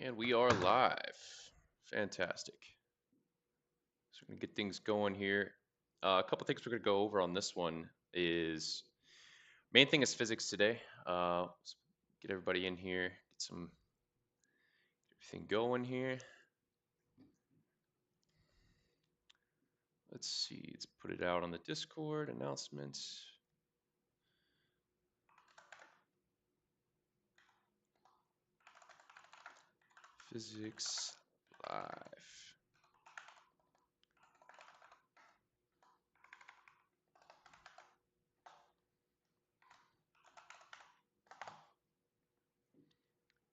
And we are live. Fantastic. So we're going to get things going here. A couple things we're going to go over on this one is main thing is physics today. Let's get everybody in here, get everything going here. Let's see. Let's put it out on the Discord announcements. Physics live.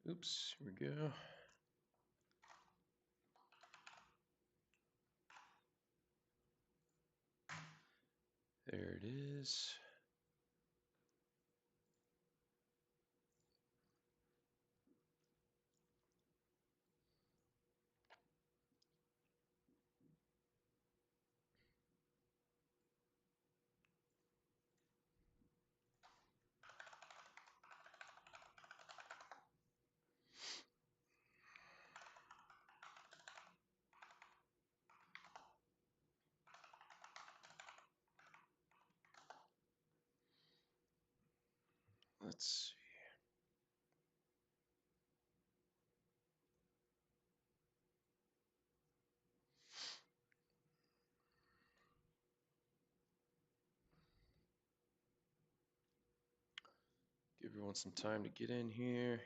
Oops, here we go. There it is. Let's see. Give everyone some time to get in here.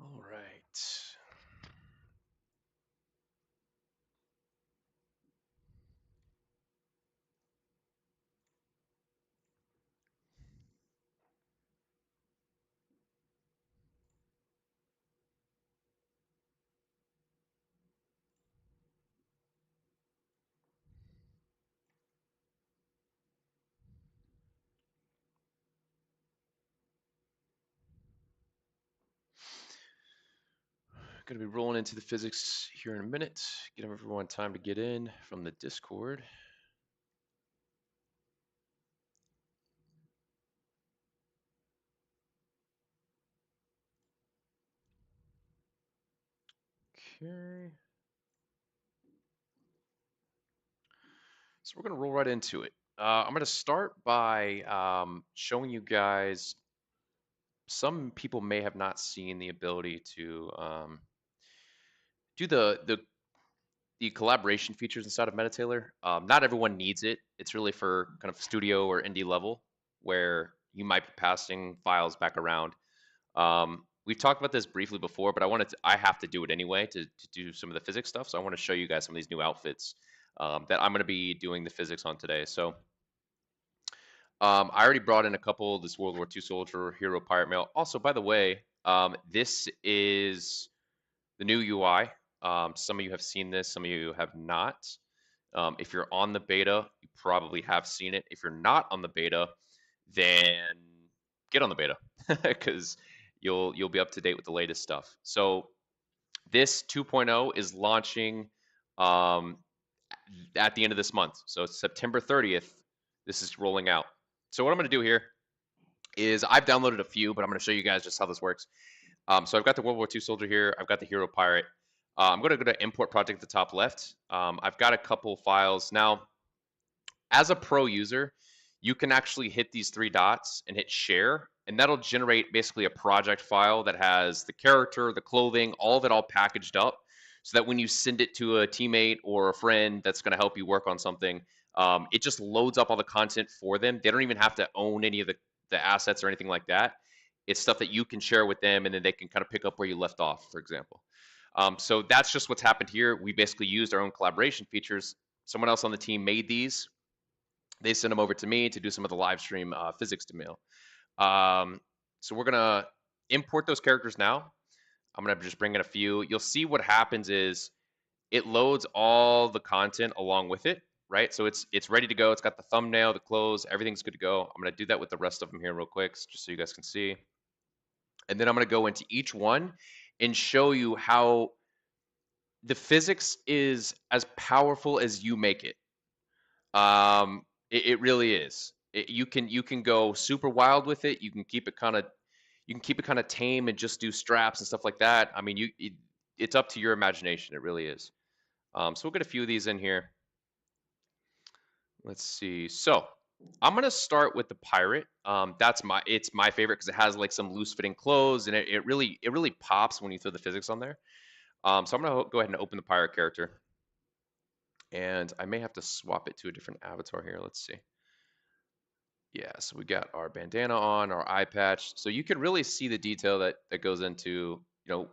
All right. Going to be rolling into the physics here in a minute. Give everyone time to get in from the Discord. Okay. So we're going to roll right into it. I'm going to start by showing you guys. Some people may have not seen the ability to do the collaboration features inside of Metatailor. Not everyone needs it. It's really for kind of studio or indie level where you might be passing files back around. We've talked about this briefly before, but I have to do it anyway to do some of the physics stuff. So I want to show you guys some of these new outfits that I'm going to be doing the physics on today. So I already brought in a couple, this World War II soldier, hero, pirate, male. Also, by the way, this is the new UI. Some of you have seen this, some of you have not. If you're on the beta, you probably have seen it. If you're not on the beta, then get on the beta because you'll be up to date with the latest stuff. So this 2.0 is launching um, at the end of this month. So September 30th, this is rolling out. So what I'm going to do here is I've downloaded a few, but I'm going to show you guys just how this works. So I've got the World War II soldier here. I've got the hero pirate. I'm going to go to import project at the top left. I've got a couple files. Now, as a pro user, you can actually hit these three dots and hit share, and that'll generate basically a project file that has the character, the clothing, all of it all packaged up so that when you send it to a teammate or a friend that's going to help you work on something, it just loads up all the content for them. They don't even have to own any of the assets or anything like that. It's stuff that you can share with them, and then they can kind of pick up where you left off, for example. So that's just what's happened here. We basically used our own collaboration features. Someone else on the team made these, They send them over to me to do some of the live stream physics to mail. Um, so we're gonna import those characters now. I'm gonna just bring in a few. You'll see what happens is it loads all the content along with it, right? So it's ready to go. It's got the thumbnail, the clothes, everything's good to go. I'm gonna do that with the rest of them here real quick, just so you guys can see. And then I'm gonna go into each one and show you how the physics is as powerful as you make it. It really is. You can go super wild with it. You can keep it kind of tame and just do straps and stuff like that. I mean, it's up to your imagination. It really is. So we'll get a few of these in here. Let's see. So I'm gonna start with the pirate. It's my favorite because it has like some loose fitting clothes and it really pops when you throw the physics on there. So I'm gonna go ahead and open the pirate character, and I may have to swap it to a different avatar here. Let's see. Yeah, so we got our bandana on, our eye patch. So you can really see the detail that goes into,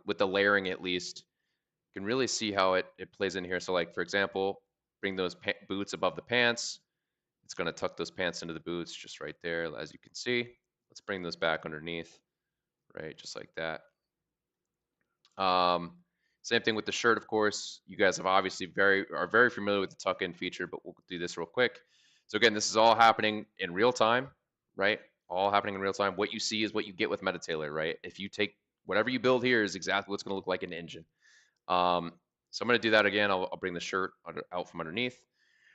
with the layering at least, you can really see how it plays in here. So like, for example, bring those boots above the pants. It's going to tuck those pants into the boots just right there, as you can see. Let's bring those back underneath, right? Just like that. Um, Same thing with the shirt, of course. You guys have obviously are very familiar with the tuck-in feature, but we'll do this real quick. So again, this is all happening in real time, right? All happening in real time. What you see is what you get with Metatailor, right? If you take whatever you build here is exactly what's going to look like in the engine. So I'm going to do that again. I'll bring the shirt out from underneath.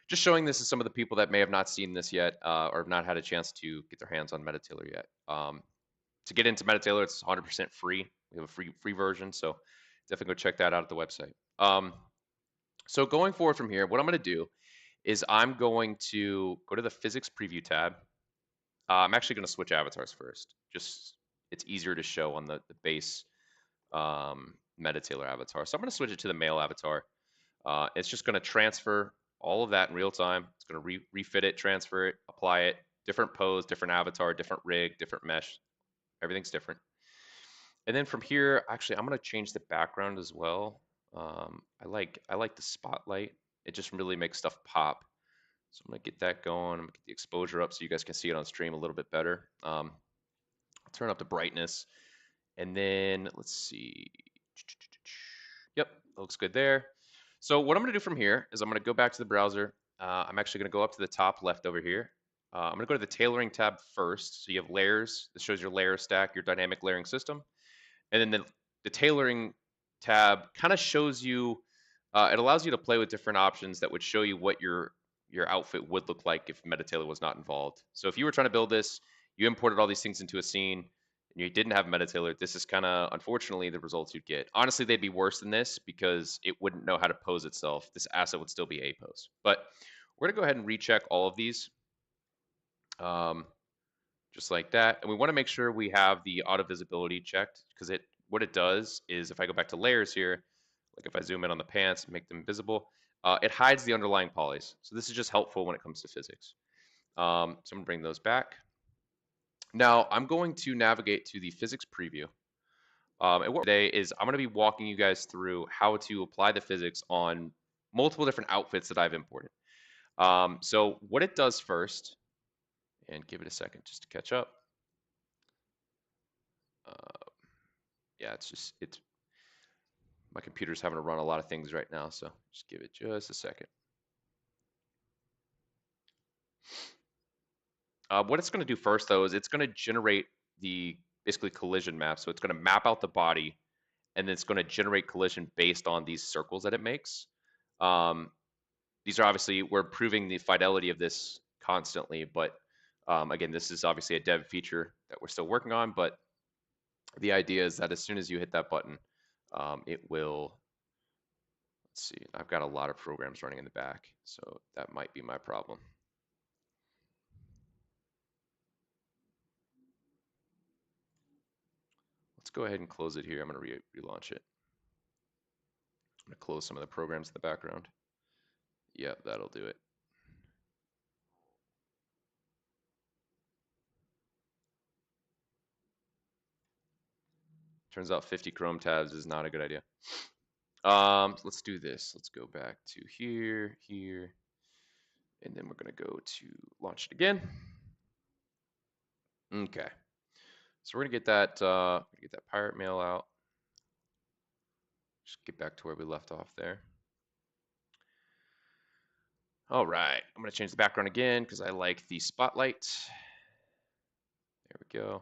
Just showing this to some of the people that may have not seen this yet or have not had a chance to get their hands on Metatailor yet. To get into Metatailor, it's 100% free. We have a free version, so definitely go check that out at the website. So going forward from here, what I'm going to do is I'm going to go to the physics preview tab. I'm actually going to switch avatars first. Just it's easier to show on the base Metatailor avatar. So I'm going to switch it to the male avatar. It's just going to transfer all of that in real time. It's going to refit it, transfer it, apply it. Different pose, different avatar, different rig, different mesh. Everything's different. And then from here, actually, I'm going to change the background as well. I like the spotlight. It just really makes stuff pop. So I'm going to get that going. I'm going to get the exposure up so you guys can see it on stream a little bit better. I'll turn up the brightness. And then let's see. Yep, looks good there. So what I'm going to do from here is I'm going to go back to the browser. I'm actually going to go up to the top left over here. I'm going to go to the tailoring tab first. So you have layers. This shows your layer stack, your dynamic layering system. And then the tailoring tab kind of shows you, it allows you to play with different options that would show you what your outfit would look like if Metatailor was not involved. So if you were trying to build this, you imported all these things into a scene, and you didn't have Metatailor, this is kind of, unfortunately, the results you'd get. Honestly, they'd be worse than this because it wouldn't know how to pose itself. This asset would still be a pose. But we're going to go ahead and recheck all of these. Just like that. And we want to make sure we have the auto visibility checked because what it does is if I go back to layers here, like if I zoom in on the pants, make them visible, it hides the underlying polys. So this is just helpful when it comes to physics. So I'm gonna bring those back. Now I'm going to navigate to the physics preview. And what today is I'm gonna be walking you guys through how to apply the physics on multiple different outfits that I've imported. So what it does first, and give it a second just to catch up. Yeah, it's my computer's having to run a lot of things right now, so just give it just a second. What it's going to do first, though, is it's going to generate the basically collision map. So it's going to map out the body, and then it's going to generate collision based on these circles that it makes. These are obviously, we're improving the fidelity of this constantly, but again, this is obviously a dev feature that we're still working on, but the idea is that as soon as you hit that button, it will, let's see, I've got a lot of programs running in the back, so that might be my problem. Let's go ahead and close it here. I'm going to relaunch it. I'm going to close some of the programs in the background. Yep, that'll do it. Turns out 50 Chrome tabs is not a good idea. Let's do this. Let's go back to here, here, And then we're going to go to launch it again. Okay. So we're going to get that pirate mail out. Just get back to where we left off there. All right. I'm going to change the background again because I like the spotlight. There we go.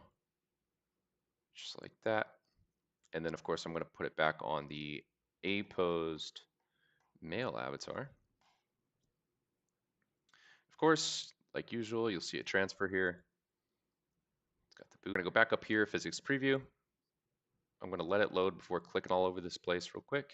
Just like that. And then, of course, I'm going to put it back on the A-posed male avatar. Of course, like usual, you'll see a transfer here. It's got the boot. I'm going to go back up here, physics preview. I'm going to let it load before clicking all over this place real quick.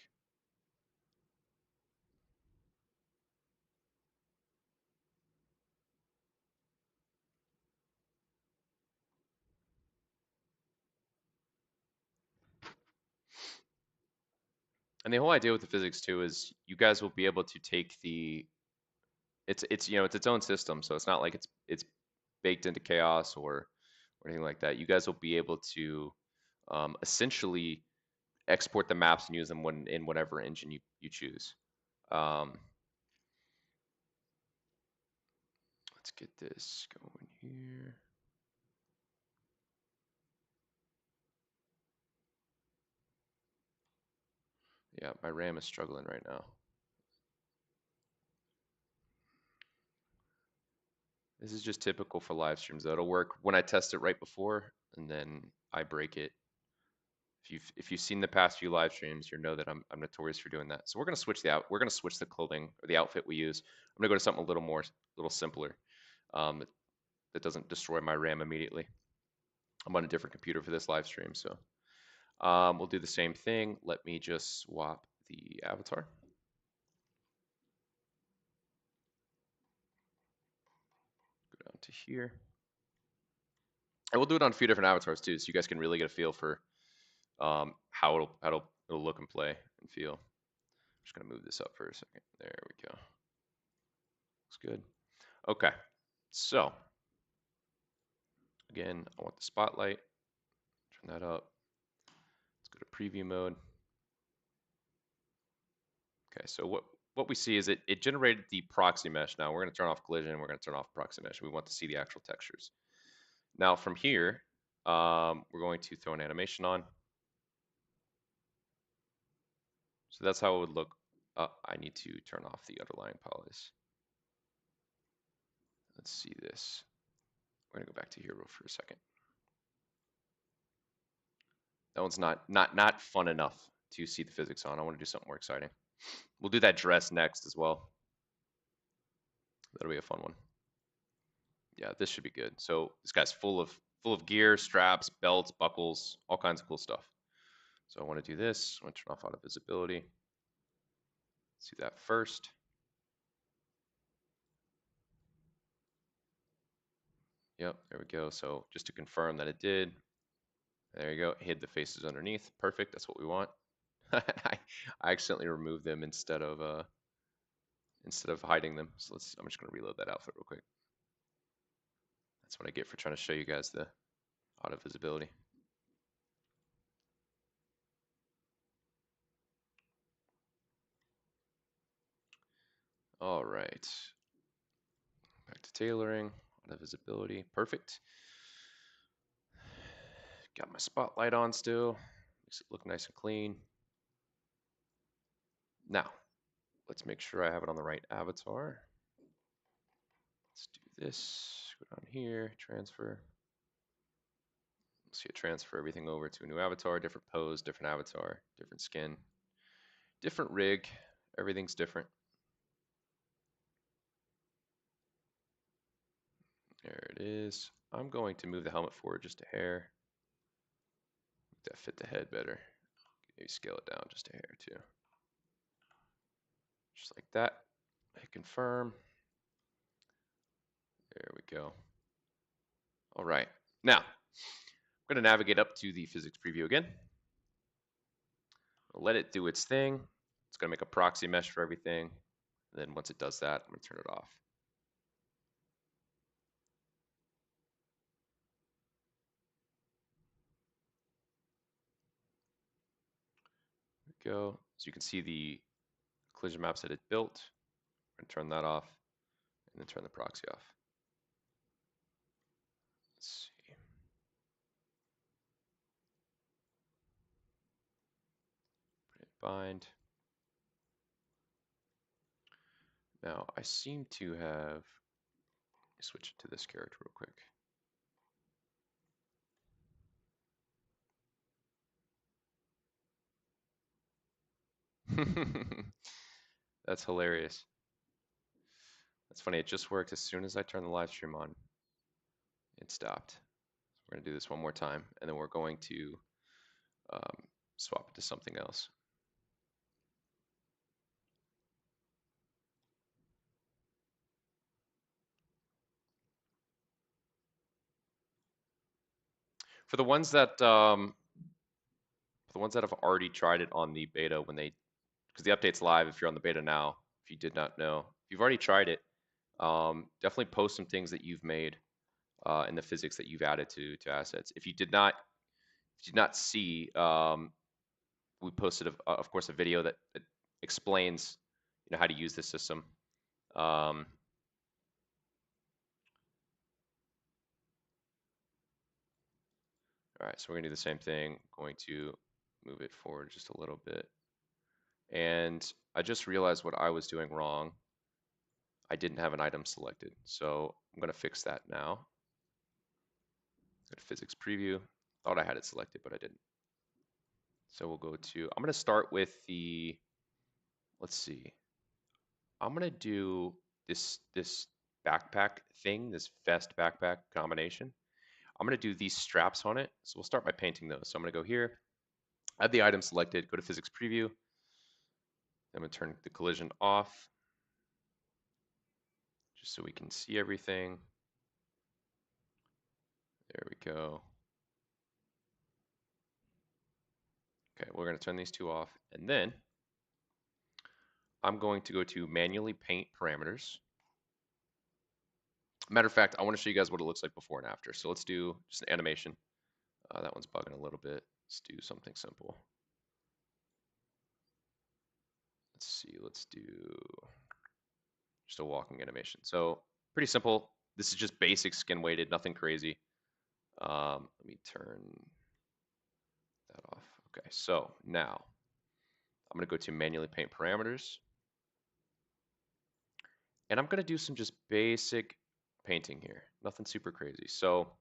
And the whole idea with the physics too is you guys will be able to take the it's you know it's its own system, so it's not like it's baked into chaos or anything like that. You guys will be able to essentially export the maps and use them when in whatever engine you choose. Let's get this going here. Yeah, my RAM is struggling right now. This is just typical for live streams. That'll work when I test it right before, and then I break it. If you've seen the past few live streams, you know that I'm notorious for doing that. So we're gonna switch the clothing or the outfit we use. I'm gonna go to something a little simpler, that doesn't destroy my RAM immediately. I'm on a different computer for this live stream, so we'll do the same thing. Let me just swap the avatar. Go down to here. And we'll do it on a few different avatars too, so you guys can really get a feel for how it'll look and play and feel. I'm just gonna move this up for a second. There we go. Looks good. Okay, so again, I want the spotlight. Turn that up. Let's go to preview mode. Okay, so what we see is it generated the proxy mesh. Now we're going to turn off collision. We're going to turn off proxy mesh. We want to see the actual textures. Now from here, we're going to throw an animation on. So that's how it would look. I need to turn off the underlying polys. Let's see this. We're going to go back to hero for a second. That one's not fun enough to see the physics on. I want to do something more exciting. We'll do that dress next as well. That'll be a fun one. Yeah, this should be good. So this guy's full of gear, straps, belts, buckles, all kinds of cool stuff. So I want to do this. I want to turn off auto visibility. Let's do that first. Yep, there we go. So just to confirm that it did, there you go. Hid the faces underneath. Perfect. That's what we want. I accidentally removed them instead of hiding them. So I'm just going to reload that outfit real quick. That's what I get for trying to show you guys the auto visibility. All right. Back to tailoring, auto visibility. Perfect. Got my spotlight on still. Makes it look nice and clean. Now, let's make sure I have it on the right avatar. Let's do this. Go down here, transfer. See it transfer everything over to a new avatar, different pose, different avatar, different skin, different rig. Everything's different. There it is. I'm going to move the helmet forward just a hair. Make that fit the head better. Maybe scale it down just a hair too. Just like that. Hit confirm. There we go. All right. Now, I'm going to navigate up to the physics preview again. I'll let it do its thing. It's going to make a proxy mesh for everything. And then once it does that, I'm going to turn it off. There we go. So you can see the collision maps that it built. I'm going to turn that off. and then turn the proxy off. Let's see. Hit bind. Now I seem to have switch it to this character real quick. That's hilarious. That's funny. It just worked as soon as I turned the live stream on. It stopped. We're going to do this one more time, and then we're going to swap it to something else. For the ones that have already tried it on the beta, because the update's live if you're on the beta now, if you did not know, if you've already tried it, definitely post some things that you've made and the physics that you've added to assets. If you did not see, we posted of course a video that explains how to use this system. All right, so we're gonna do the same thing. Going to move it forward just a little bit. And I just realized what I was doing wrong. I didn't have an item selected. So I'm gonna fix that now. Go to physics preview. Thought I had it selected, but I didn't. So we'll go to, I'm gonna start with the, let's see. I'm gonna do this backpack thing, this vest backpack combination. I'm gonna do these straps on it. So we'll start by painting those. So I'm gonna go here, I have the item selected, go to physics preview. I'm gonna turn the collision off just so we can see everything. There we go. Okay, we're gonna turn these two off, and then I'm going to go to manually paint parameters. Matter of fact, I want to show you guys what it looks like before and after. So let's do just an animation. That one's bugging a little bit. Let's do something simple. Let's see, let's do just a walking animation. So pretty simple. This is just basic skin weighted, nothing crazy. Let me turn that off. Okay, so now I'm gonna go to manually paint parameters. And I'm gonna do some just basic painting here, nothing super crazy. So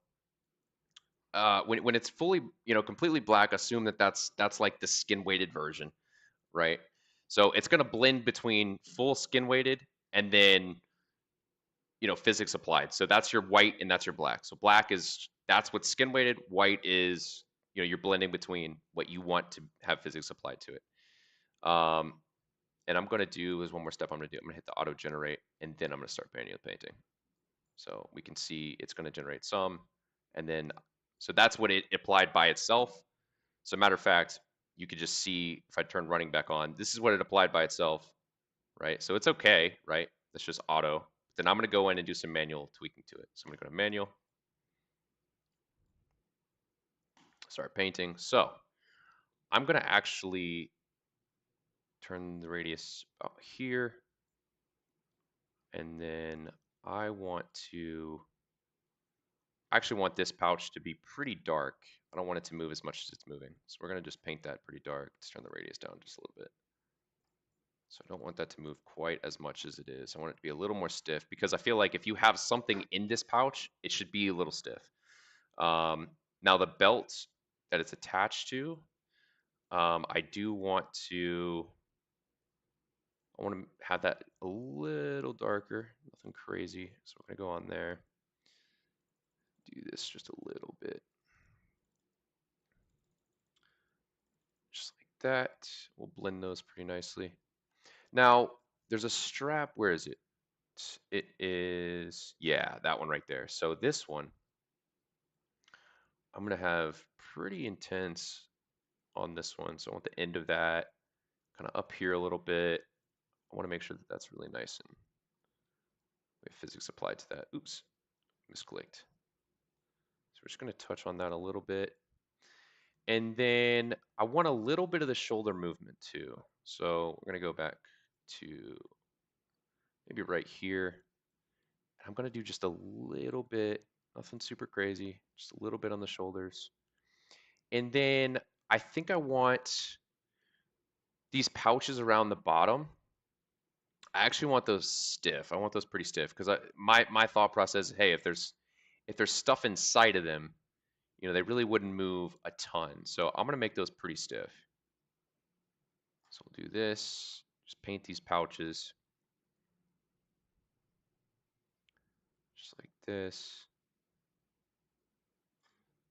when it's fully, completely black, assume that that's like the skin weighted version, right? So it's gonna blend between full skin weighted and then physics applied. So that's your white and that's your black. So black that's what's skin weighted. White is you're blending between what you want to have physics applied to it. And I'm gonna do is one more step I'm gonna do. I'm gonna hit the auto generate and then I'm gonna start manual painting. So we can see it's gonna generate some, and then so that's what it applied by itself. So matter of fact, you could just see if I turn running back on, this is what it applied by itself, right? So it's okay, right? That's just auto. Then I'm gonna go in and do some manual tweaking to it. So I'm gonna go to manual, start painting. So I'm gonna actually turn the radius about here. And then I actually want this pouch to be pretty dark. I don't want it to move as much as it's moving. So we're gonna just paint that pretty dark. Let's turn the radius down just a little bit. So I don't want that to move quite as much as it is. I want it to be a little more stiff because I feel like if you have something in this pouch, it should be a little stiff. Now the belt that it's attached to, I want to have that a little darker, nothing crazy. So we're gonna go on there, do this just a little bit. Just like that. We'll blend those pretty nicely. Now, there's a strap. Where is it? It is, yeah, that one right there. So this one, I'm going to have pretty intense on this one. So I want the end of that kind of up here a little bit. I want to make sure that that's really nice and we have physics applied to that. Oops, misclicked. So we're just going to touch on that a little bit. And then I want a little bit of the shoulder movement too. So we're going to go back to maybe right here. I'm going to do just a little bit, nothing super crazy, just a little bit on the shoulders. And then I think I want these pouches around the bottom. I actually want those stiff. I want those pretty stiff because my thought process is, hey, if there's stuff inside of them, you know, they really wouldn't move a ton. So I'm gonna make those pretty stiff. So we'll do this. Just paint these pouches, just like this.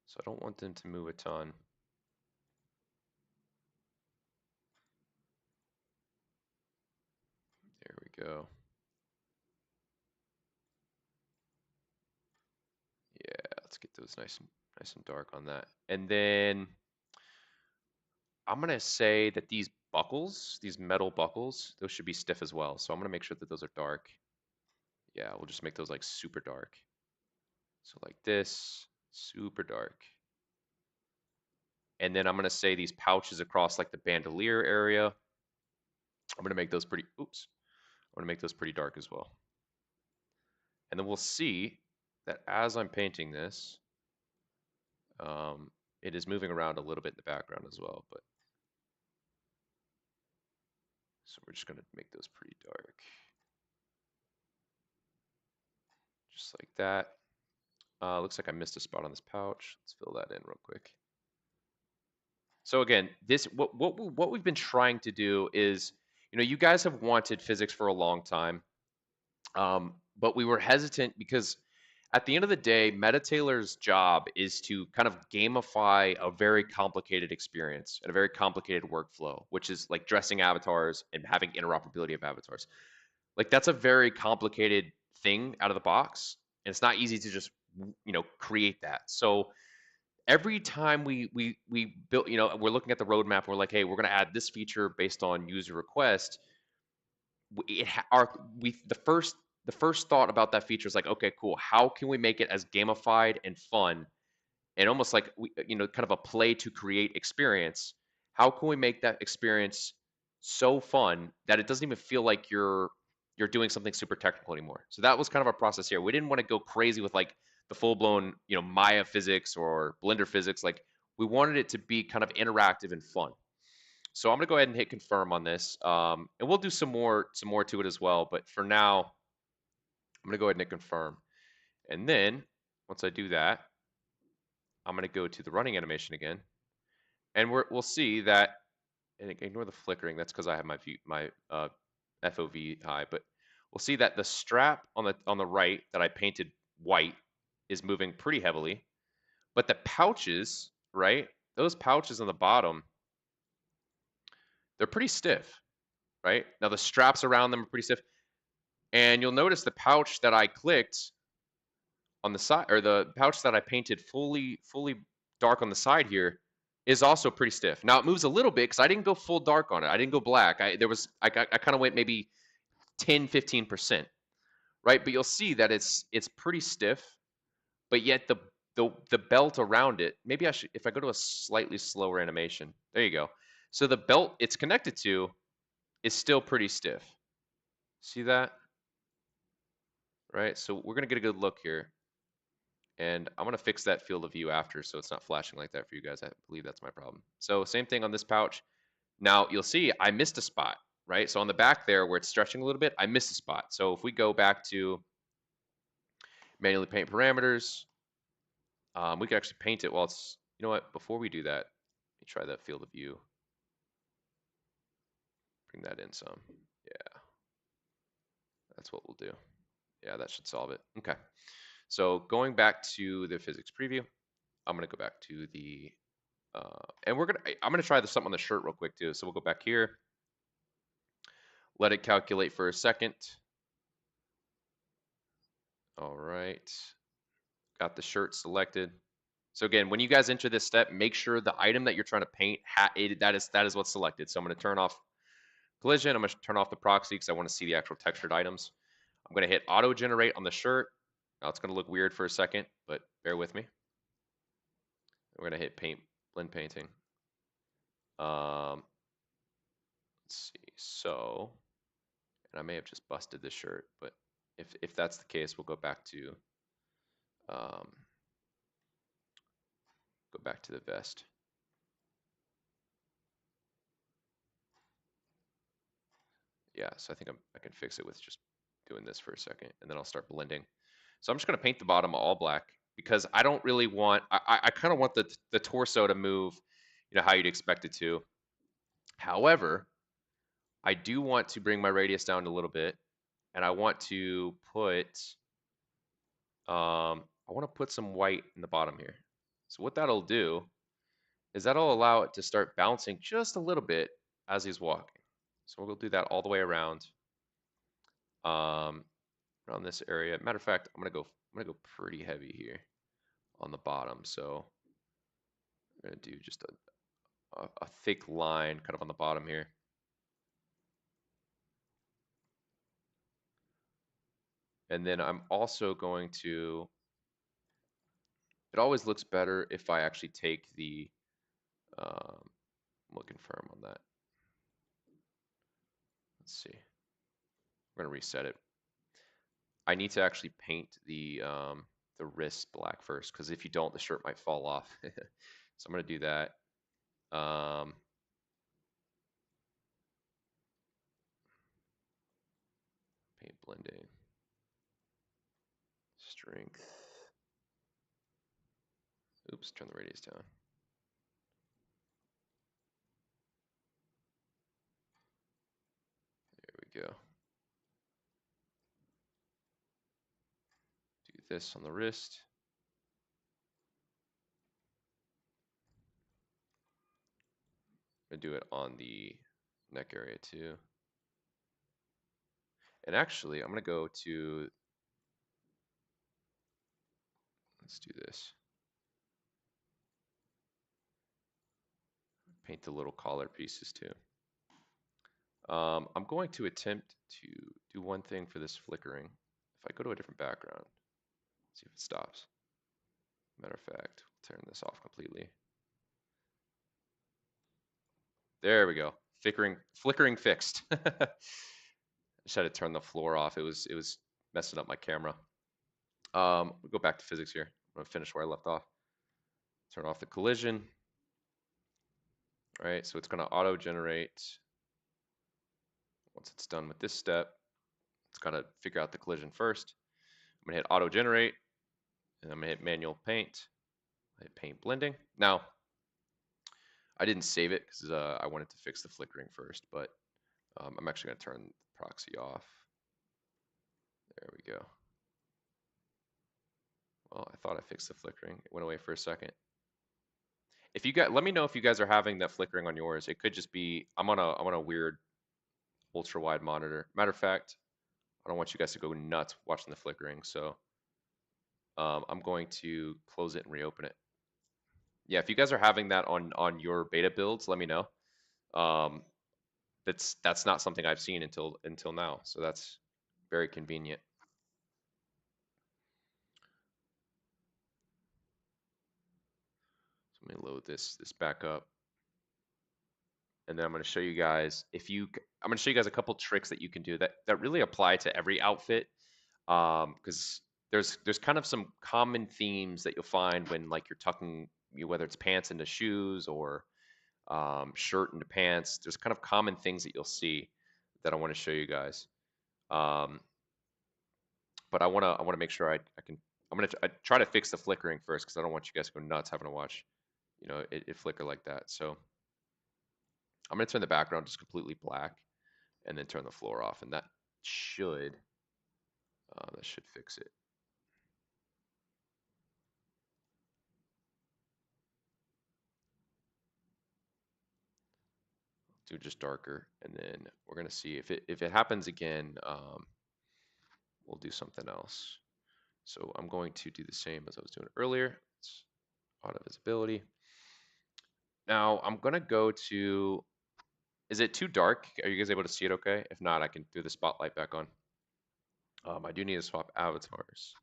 So I don't want them to move a ton. There we go. Yeah, let's get those nice and dark on that. And then I'm gonna say that these buckles, these metal buckles, those should be stiff as well. So I'm gonna make sure that those are dark. Yeah, we'll just make those like super dark. So like this, super dark. And then I'm gonna say these pouches across like the bandolier area, I'm gonna make those pretty, oops, I'm gonna make those pretty dark as well. And then we'll see that as I'm painting this, it is moving around a little bit in the background as well, but so we're just gonna make those pretty dark. Just like that. Looks like I missed a spot on this pouch. Let's fill that in real quick. So again, this what we've been trying to do is, you know, you guys have wanted physics for a long time, but we were hesitant because at the end of the day, Metatailor's job is to kind of gamify a very complicated experience and a very complicated workflow, which is like dressing avatars and having interoperability of avatars. Like that's a very complicated thing out of the box, and it's not easy to just, you know, create that. So every time we built, you know, we're looking at the roadmap and we're like, hey, we're going to add this feature based on user request. The first thought about that feature is like, okay, cool, how can we make it as gamified and fun and almost like, you know, kind of a play to create experience? How can we make that experience so fun that it doesn't even feel like you're doing something super technical anymore? So that was kind of our process here. We didn't want to go crazy with like the full blown, you know, Maya physics or Blender physics. Like we wanted it to be kind of interactive and fun. So I'm gonna go ahead and hit confirm on this, and we'll do some more to it as well. But for now, I'm gonna go ahead and hit confirm, and then once I do that, I'm gonna go to the running animation again, and we'll see that. And ignore the flickering. That's because I have my FOV high. But we'll see that the strap on the right that I painted white is moving pretty heavily, but the pouches, right? Those pouches on the bottom, they're pretty stiff, right? Now the straps around them are pretty stiff. And you'll notice the pouch that I clicked on the side, or the pouch that I painted fully dark on the side here, is also pretty stiff. Now it moves a little bit because I didn't go full dark on it. I didn't go black. I kind of went maybe 10-15%, right? But you'll see that it's pretty stiff, but yet the belt around it, maybe I should, if I go to a slightly slower animation, there you go. So the belt it's connected to is still pretty stiff. See that? Right? So we're gonna get a good look here. And I'm gonna fix that field of view after so it's not flashing like that for you guys. I believe that's my problem. So same thing on this pouch. Now you'll see I missed a spot, right? So on the back there where it's stretching a little bit, I missed a spot. So if we go back to manually paint parameters, we can actually paint it while it's, you know what, before we do that, let me try that field of view. Bring that in some. Yeah, that's what we'll do. Yeah, that should solve it. Okay. So going back to the physics preview, I'm gonna go back to the and I'm gonna try this something on the shirt real quick too. So we'll go back here, let it calculate for a second. All right, got the shirt selected. So again, when you guys enter this step, make sure the item that you're trying to paint, that is what's selected. So I'm gonna turn off collision. I'm gonna turn off the proxy because I want to see the actual textured items. I'm gonna hit auto generate on the shirt. Now it's gonna look weird for a second, but bear with me. We're gonna hit paint, blend painting. Let's see. So, and I may have just busted this shirt, but If that's the case, we'll go back to um, the vest. Yeah, so I think I can fix it with just doing this for a second, and then I'll start blending. So I'm just going to paint the bottom all black because I don't really want, I kind of want the torso to move, how you'd expect it to. However, I do want to bring my radius down a little bit, and I want to put some white in the bottom here. So what that'll do is that'll allow it to start bouncing just a little bit as he's walking. So we'll do that all the way around, around this area. Matter of fact, I'm gonna go pretty heavy here on the bottom. So I'm gonna do just a thick line kind of on the bottom here. And then I'm also going to, it always looks better if I actually take the, I'm looking firm on that. Let's see. We're gonna reset it. I need to actually paint the wrist black first, because if you don't, the shirt might fall off. So I'm gonna do that. Paint blending, strength. Oops, turn the radius down. There we go. Do this on the wrist. I'm gonna do it on the neck area too. And actually, I'm gonna go to, let's do this. Paint the little collar pieces too. I'm going to attempt to do one thing for this flickering. If I go to a different background, see if it stops. Matter of fact, turn this off completely. There we go. Flickering fixed. I just had to turn the floor off. It was messing up my camera. We'll go back to physics here. I'm gonna finish where I left off. Turn off the collision. All right, so it's gonna auto-generate. Once it's done with this step, it's gotta figure out the collision first. I'm gonna hit auto-generate, and I'm gonna hit manual paint. I hit paint blending. Now, I didn't save it because I wanted to fix the flickering first, but I'm actually gonna turn the proxy off. There we go. Well, I thought I fixed the flickering. It went away for a second. If you guys, let me know if you guys are having that flickering on yours. It could just be I'm on a weird ultra wide monitor. Matter of fact, I don't want you guys to go nuts watching the flickering, so I'm going to close it and reopen it. Yeah, if you guys are having that on your beta builds, let me know. That's not something I've seen until now, so that's very convenient. So let me load this back up, and then I'm going to show you guys I'm going to show you guys a couple tricks that you can do that really apply to every outfit, because there's kind of some common themes that you'll find when like you're tucking, whether it's pants into shoes or shirt into pants. There's kind of common things that you'll see that I want to show you guys. But I want to make sure I can. I'm gonna try to fix the flickering first because I don't want you guys to go nuts having to watch, it flicker like that. So I'm gonna turn the background just completely black, and then turn the floor off, and that should fix it. Do just darker, and then we're gonna see if it happens again. We'll do something else. So I'm going to do the same as I was doing earlier. It's auto visibility. Now I'm gonna go to. Is it too dark? Are you guys able to see it okay? If not, I can throw the spotlight back on. I do need to swap avatars.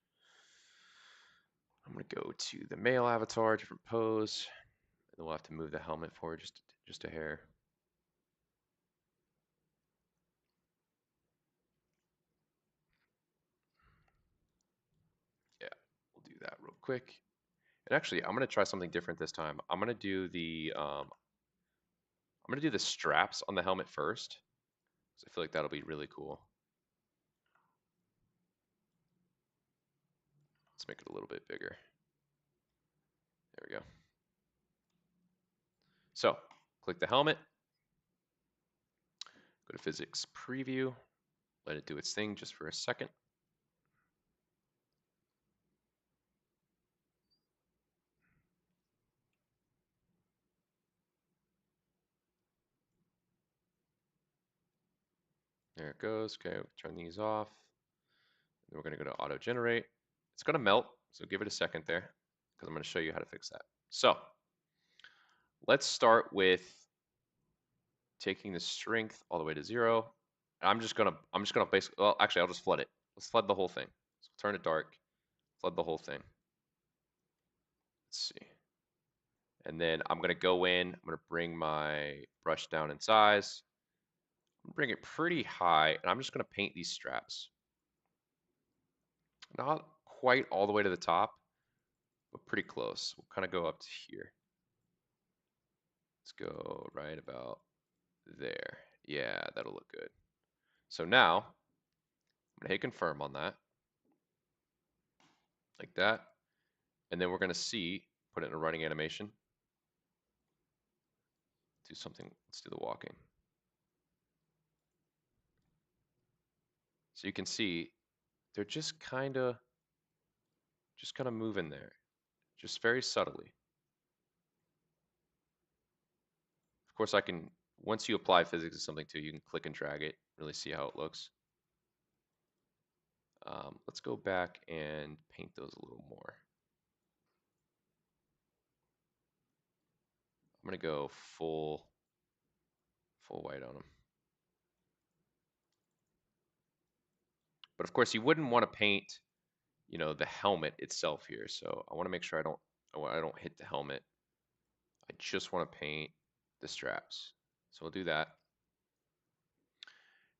I'm gonna go to the male avatar, different pose, and then we'll have to move the helmet forward just a hair. quick. And actually, I'm gonna try something different this time. I'm gonna do the straps on the helmet first, because I feel like that'll be really cool. Let's make it a little bit bigger. There we go. So click the helmet, go to physics preview, let it do its thing just for a second. There it goes. Okay, turn these off. Then we're going to go to auto generate. It's going to melt, so give it a second there because I'm going to show you how to fix that. So let's start with taking the strength all the way to 0. And I'm just gonna basically, well, actually, I'll just flood it. Let's flood the whole thing. So turn it dark, flood the whole thing. Let's see. And then I'm gonna go in. I'm gonna bring my brush down in size. Bring it pretty high, and I'm just gonna paint these straps. Not quite all the way to the top, but pretty close. We'll kind of go up to here. Let's go right about there. Yeah, that'll look good. So now I'm gonna hit confirm on that, like that. And then we're gonna see, put it in a running animation. Do something, let's do the walking. So you can see they're just kind of moving there, just very subtly. Of course, I can, once you apply physics to something too, you can click and drag it, really see how it looks. Let's go back and paint those a little more. I'm gonna go full white on them. But of course, you wouldn't want to paint, you know, the helmet itself here. So I want to make sure I don't hit the helmet. I just want to paint the straps. So we'll do that.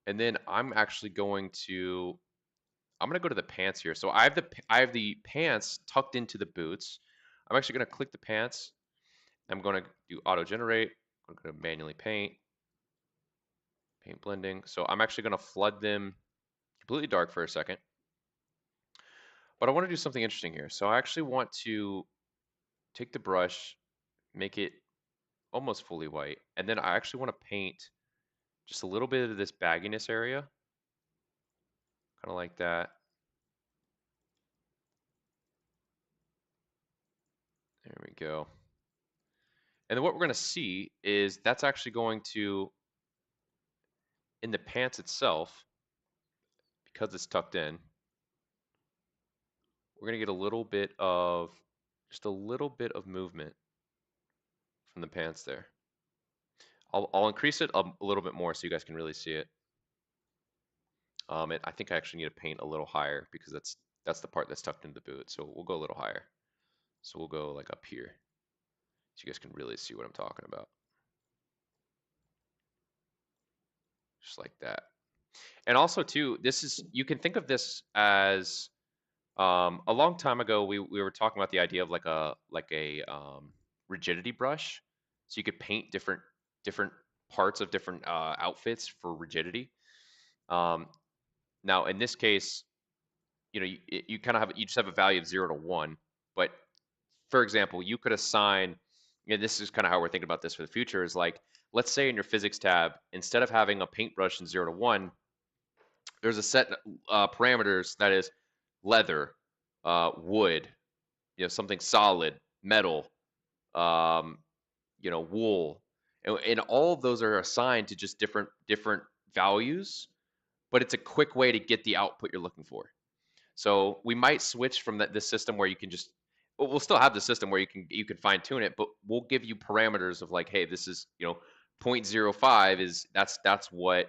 And then I'm actually going to, I'm going to go to the pants here. So I have the pants tucked into the boots. I'm actually going to click the pants. I'm going to do auto generate. I'm going to manually paint blending. So I'm actually going to flood them completely dark for a second. But I want to do something interesting here. So I actually want to take the brush, make it almost fully white, and then I actually want to paint just a little bit of this bagginess area, kind of like that. There we go. And then what we're going to see is that's actually going to, in the pants itself, because it's tucked in, we're going to get a little bit of, just a little bit of movement from the pants there. I'll increase it a little bit more so you guys can really see it. And I think I actually need to paint a little higher because that's the part that's tucked into the boot. So we'll go a little higher. So we'll go like up here so you guys can really see what I'm talking about. Just like that. And also too, this is, you can think of this as, a long time ago, we were talking about the idea of like a rigidity brush. So you could paint different parts of different outfits for rigidity. Now in this case, you know, you kind of have, you just have a value of 0 to 1. But for example, you could assign, and this is kind of how we're thinking about this for the future, is like, let's say in your physics tab, instead of having a paintbrush in 0 to 1, there's a set parameters that is leather, wood, you know, something solid, metal, you know, wool, and all of those are assigned to just different values, but it's a quick way to get the output you're looking for. So we might switch from this system where you can just, we'll still have the system where you can fine tune it, but we'll give you parameters of like, hey, this is, you know, 0.05 is that's what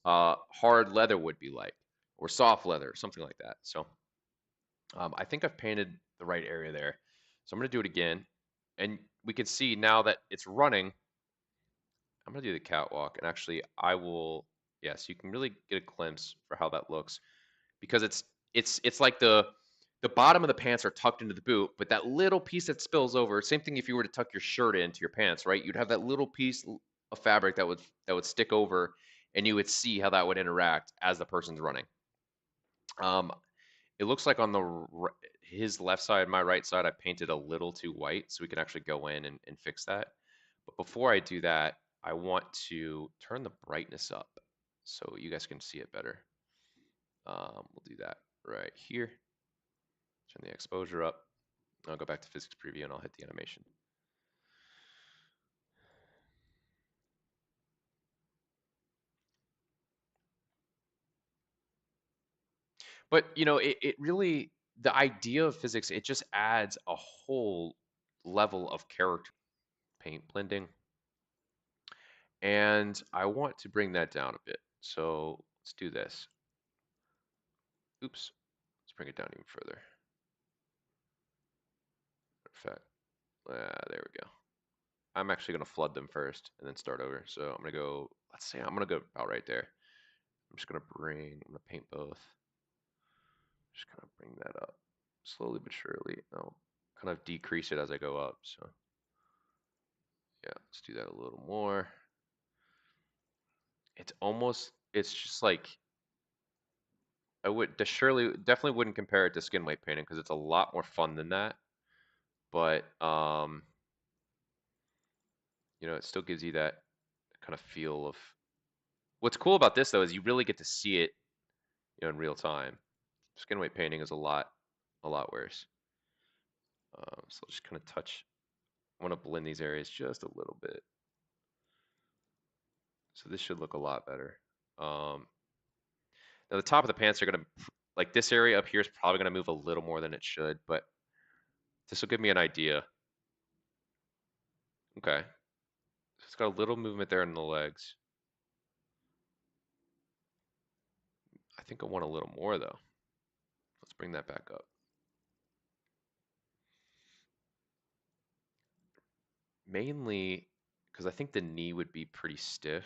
hard leather would be like, or soft leather, something like that. So I think I've painted the right area there. So I'm going to do it again. And we can see now that it's running, I'm going to do the catwalk. And actually, I will, yes, you can really get a glimpse for how that looks. Because it's like the bottom of the pants are tucked into the boot, but that little piece that spills over, same thing if you were to tuck your shirt into your pants, right? You'd have that little piece of fabric that would stick over, and you would see how that would interact as the person's running. Um, it looks like on his left side, my right side, I painted a little too white, so we can actually go in and fix that. But before I do that, I want to turn the brightness up so you guys can see it better. We'll do that right here. Turn the exposure up. I'll go back to physics preview and I'll hit the animation. But it really, the idea of physics, it just adds a whole level of character paint blending. And I want to bring that down a bit. So let's do this. Oops. Let's bring it down even further. Perfect. There we go. I'm actually going to flood them first and then start over. So I'm going to go, let's say I'm going to go about right there. I'm just going to paint both. Just kind of bring that up slowly but surely. I'll kind of decrease it as I go up. So yeah, let's do that a little more. It's just like, definitely wouldn't compare it to skin weight painting because it's a lot more fun than that. But it still gives you that kind of feel of. What's cool about this though is you really get to see it, in real time. Skin weight painting is a lot worse. So I'll just kind of touch. I want to blend these areas just a little bit. So this should look a lot better. Now the top of the pants are gonna, like this area up here is probably gonna move a little more than it should, but this will give me an idea. Okay, so it's got a little movement there in the legs. I think I want a little more though. Let's bring that back up. Mainly because I think the knee would be pretty stiff.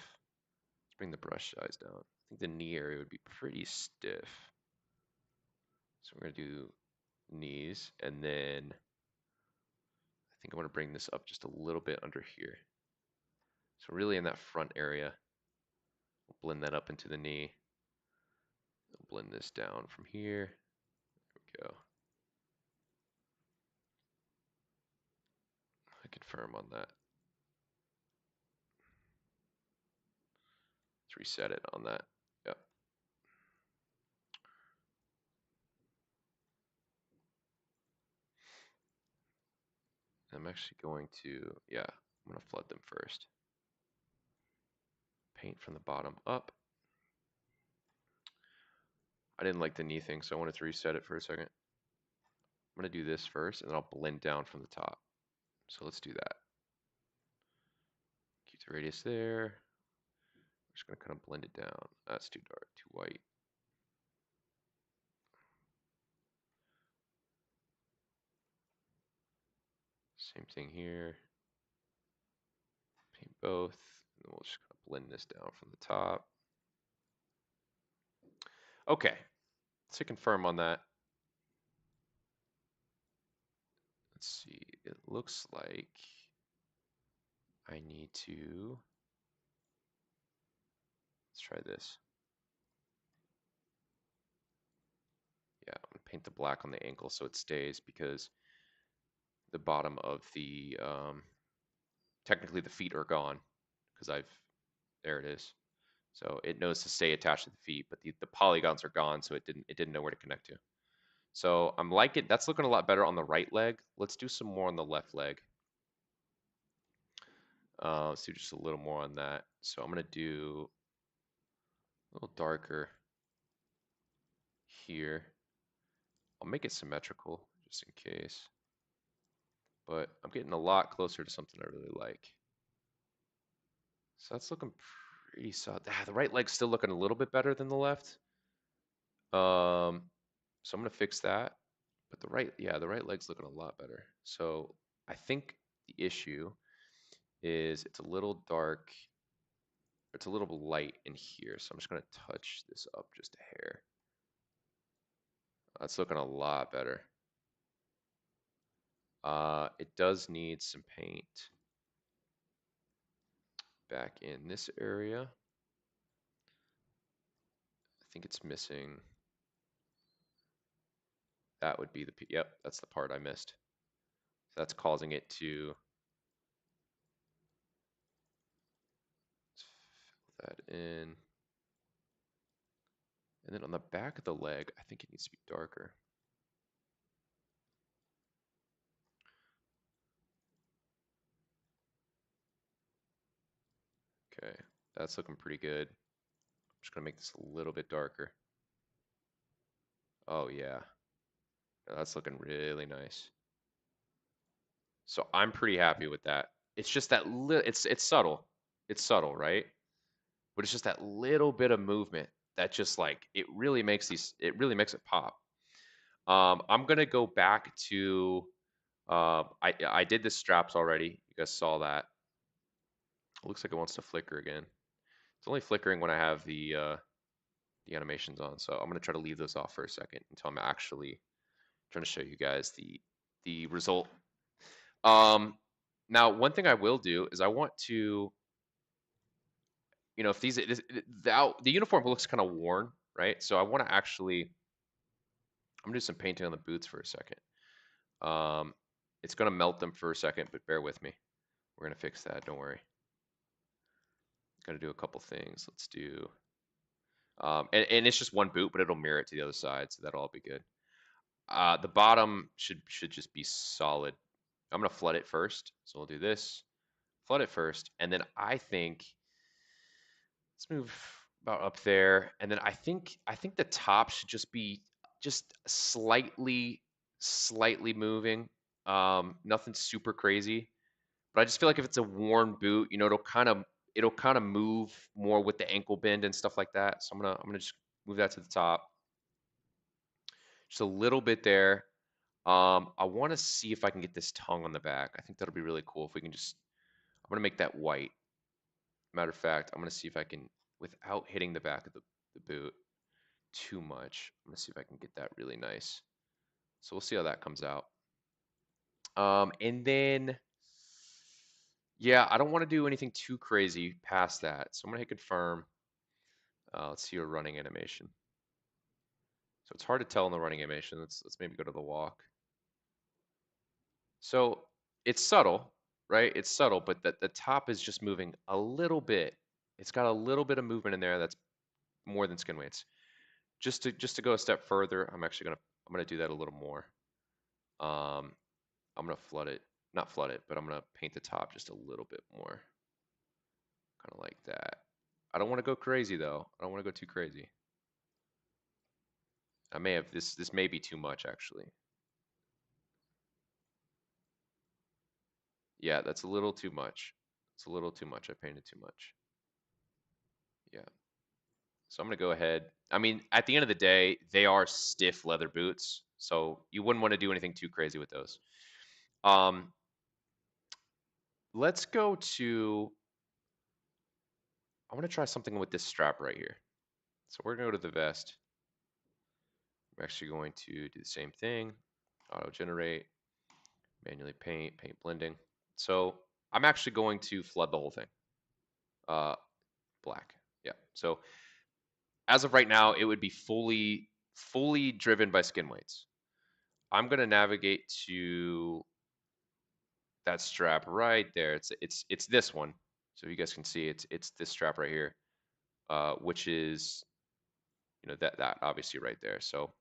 Let's bring the brush size down. I think the knee area would be pretty stiff. So we're gonna do knees, and then I think I want to bring this up just a little bit under here. So really in that front area, we'll blend that up into the knee. We'll blend this down from here. There we go. I confirm on that. Let's reset it on that. Yep. I'm actually going to, I'm going to flood them first. Paint from the bottom up. I didn't like the knee thing, so I wanted to reset it for a second. I'm going to do this first, and then I'll blend down from the top. So let's do that. Keep the radius there. I'm just going to kind of blend it down. That's too dark, too white. Same thing here. Paint both. And then we'll just kind of blend this down from the top. Okay. Let's hit confirm on that. Let's see. It looks like I need to. Let's try this. Yeah, I'm gonna paint the black on the ankle so it stays because the bottom of the technically the feet are gone because there it is. So it knows to stay attached to the feet, but the polygons are gone, so it didn't know where to connect to. So I'm liking that's looking a lot better on the right leg. Let's do some more on the left leg. Let's do just a little more on that. So I'm gonna do a little darker here. I'll make it symmetrical just in case. But I'm getting a lot closer to something I really like. So that's looking pretty solid. The right leg's still looking a little bit better than the left. So I'm gonna fix that. But the right leg's looking a lot better. So I think the issue is it's a little dark. It's a little light in here. So I'm just gonna touch this up just a hair. That's looking a lot better. It does need some paint back in this area. I think it's missing. That would be the, yep, that's the part I missed. So that's causing it to fill that in. And then on the back of the leg, I think it needs to be darker. Okay, that's looking pretty good. I'm just gonna make this a little bit darker. Oh yeah, that's looking really nice. So I'm pretty happy with that. It's just that it's subtle. It's subtle, right? But it's just that little bit of movement that just like it really makes it pop. I'm gonna go back to I did the straps already. You guys saw that. It looks like it wants to flicker again. It's only flickering when I have the animations on, so I'm gonna try to leave those off for a second until I'm actually trying to show you guys the result. Now one thing I will do is I want to, you know, if the uniform looks kind of worn, right? So I want to actually, I'm gonna do some painting on the boots for a second. It's gonna melt them for a second, but bear with me. We're gonna fix that. Don't worry. Gonna do a couple things. Let's do, and it's just one boot, but it'll mirror it to the other side, so that'll all be good. The bottom should just be solid. I'm gonna flood it first, so we'll do this. Flood it first, and then I think let's move about up there, and then I think the top should just be just slightly moving. Nothing super crazy, but I just feel like if it's a worn boot, you know, it'll kind of move more with the ankle bend and stuff like that. So I'm gonna just move that to the top, just a little bit there. I want to see if I can get this tongue on the back. I think that'll be really cool if we can just. I'm gonna make that white. Matter of fact, I'm gonna see if I can, without hitting the back of the boot too much. I'm gonna see if I can get that really nice. So we'll see how that comes out. And then, yeah, I don't want to do anything too crazy past that. So I'm gonna hit confirm. Let's see a running animation. So it's hard to tell in the running animation. Let's maybe go to the walk. So it's subtle, right? It's subtle, but the top is just moving a little bit. It's got a little bit of movement in there that's more than skin weights. Just to go a step further, I'm gonna do that a little more. Um, I'm gonna flood it, not flood it, but I'm gonna paint the top just a little bit more, kind of like that. I don't want to go crazy though. I don't want to go too crazy. I may have this may be too much actually. Yeah, that's a little too much. It's a little too much. I painted too much. Yeah. So I'm gonna go ahead. I mean, at the end of the day, they are stiff leather boots, so you wouldn't want to do anything too crazy with those. Um, let's go to. I want to try something with this strap right here. So we're gonna go to the vest. I'm actually going to do the same thing. Auto generate, manually paint blending. So I'm actually going to flood the whole thing. Uh, black. Yeah. So as of right now, it would be fully driven by skin weights. I'm gonna navigate to that strap right there. It's this one. So you guys can see it's this strap right here, which is, you know, that obviously right there. So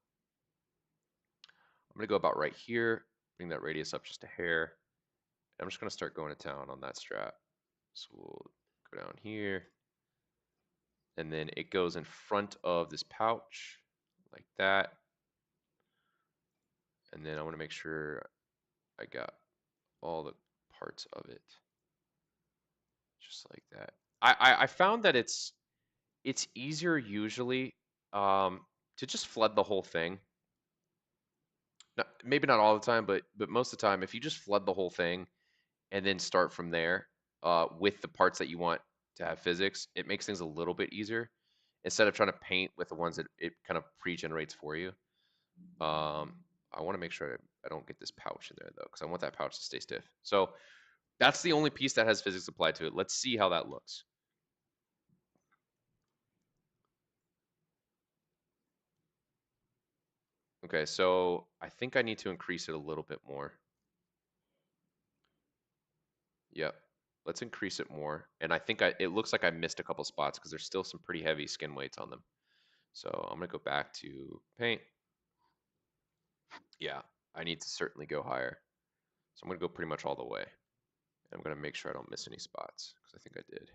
I'm gonna go about right here, bring that radius up just a hair. I'm just gonna start going to town on that strap. So we'll go down here, and then it goes in front of this pouch like that. And then I want to make sure I got all the parts of it just like that. I found that it's easier usually to just flood the whole thing. Maybe not all the time, but most of the time, if you just flood the whole thing and then start from there with the parts that you want to have physics, it makes things a little bit easier instead of trying to paint with the ones that it kind of pre-generates for you. I want to make sure I don't get this pouch in there though, because I want that pouch to stay stiff. So that's the only piece that has physics applied to it. Let's see how that looks. Okay, so I think I need to increase it a little bit more. Yep, let's increase it more. And I think it looks like I missed a couple spots because there's still some pretty heavy skin weights on them. So I'm gonna go back to paint. Yeah, I need to certainly go higher. So I'm gonna go pretty much all the way. I'm gonna make sure I don't miss any spots because I think I did.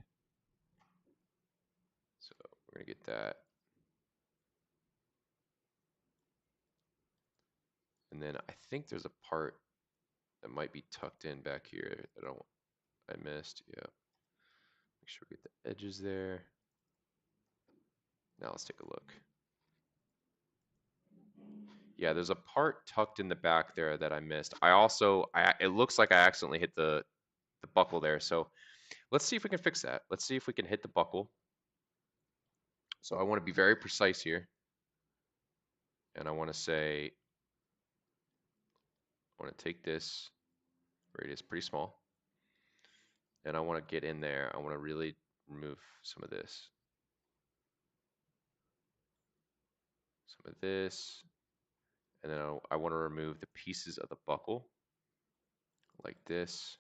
So we're gonna get that. And then I think there's a part that might be tucked in back here that I missed. Yeah. Make sure we get the edges there. Now let's take a look. Yeah, there's a part tucked in the back there that I missed. It looks like I accidentally hit the buckle there. So let's see if we can fix that. Let's see if we can hit the buckle. So I want to be very precise here. And I want to say, I want to take this radius pretty small. And I want to get in there. I want to really remove some of this. Some of this. And then I want to remove the pieces of the buckle like this.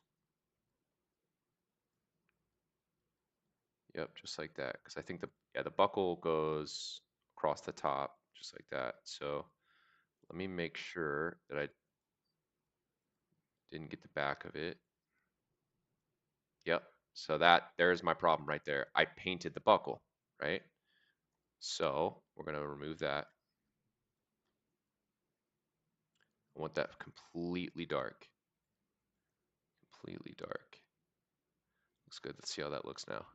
Yep, just like that. Because I think the buckle goes across the top, just like that. So let me make sure that I didn't get the back of it. Yep. So there's my problem right there. I painted the buckle, right? So we're gonna remove that. I want that completely dark. Completely dark. Looks good. Let's see how that looks now.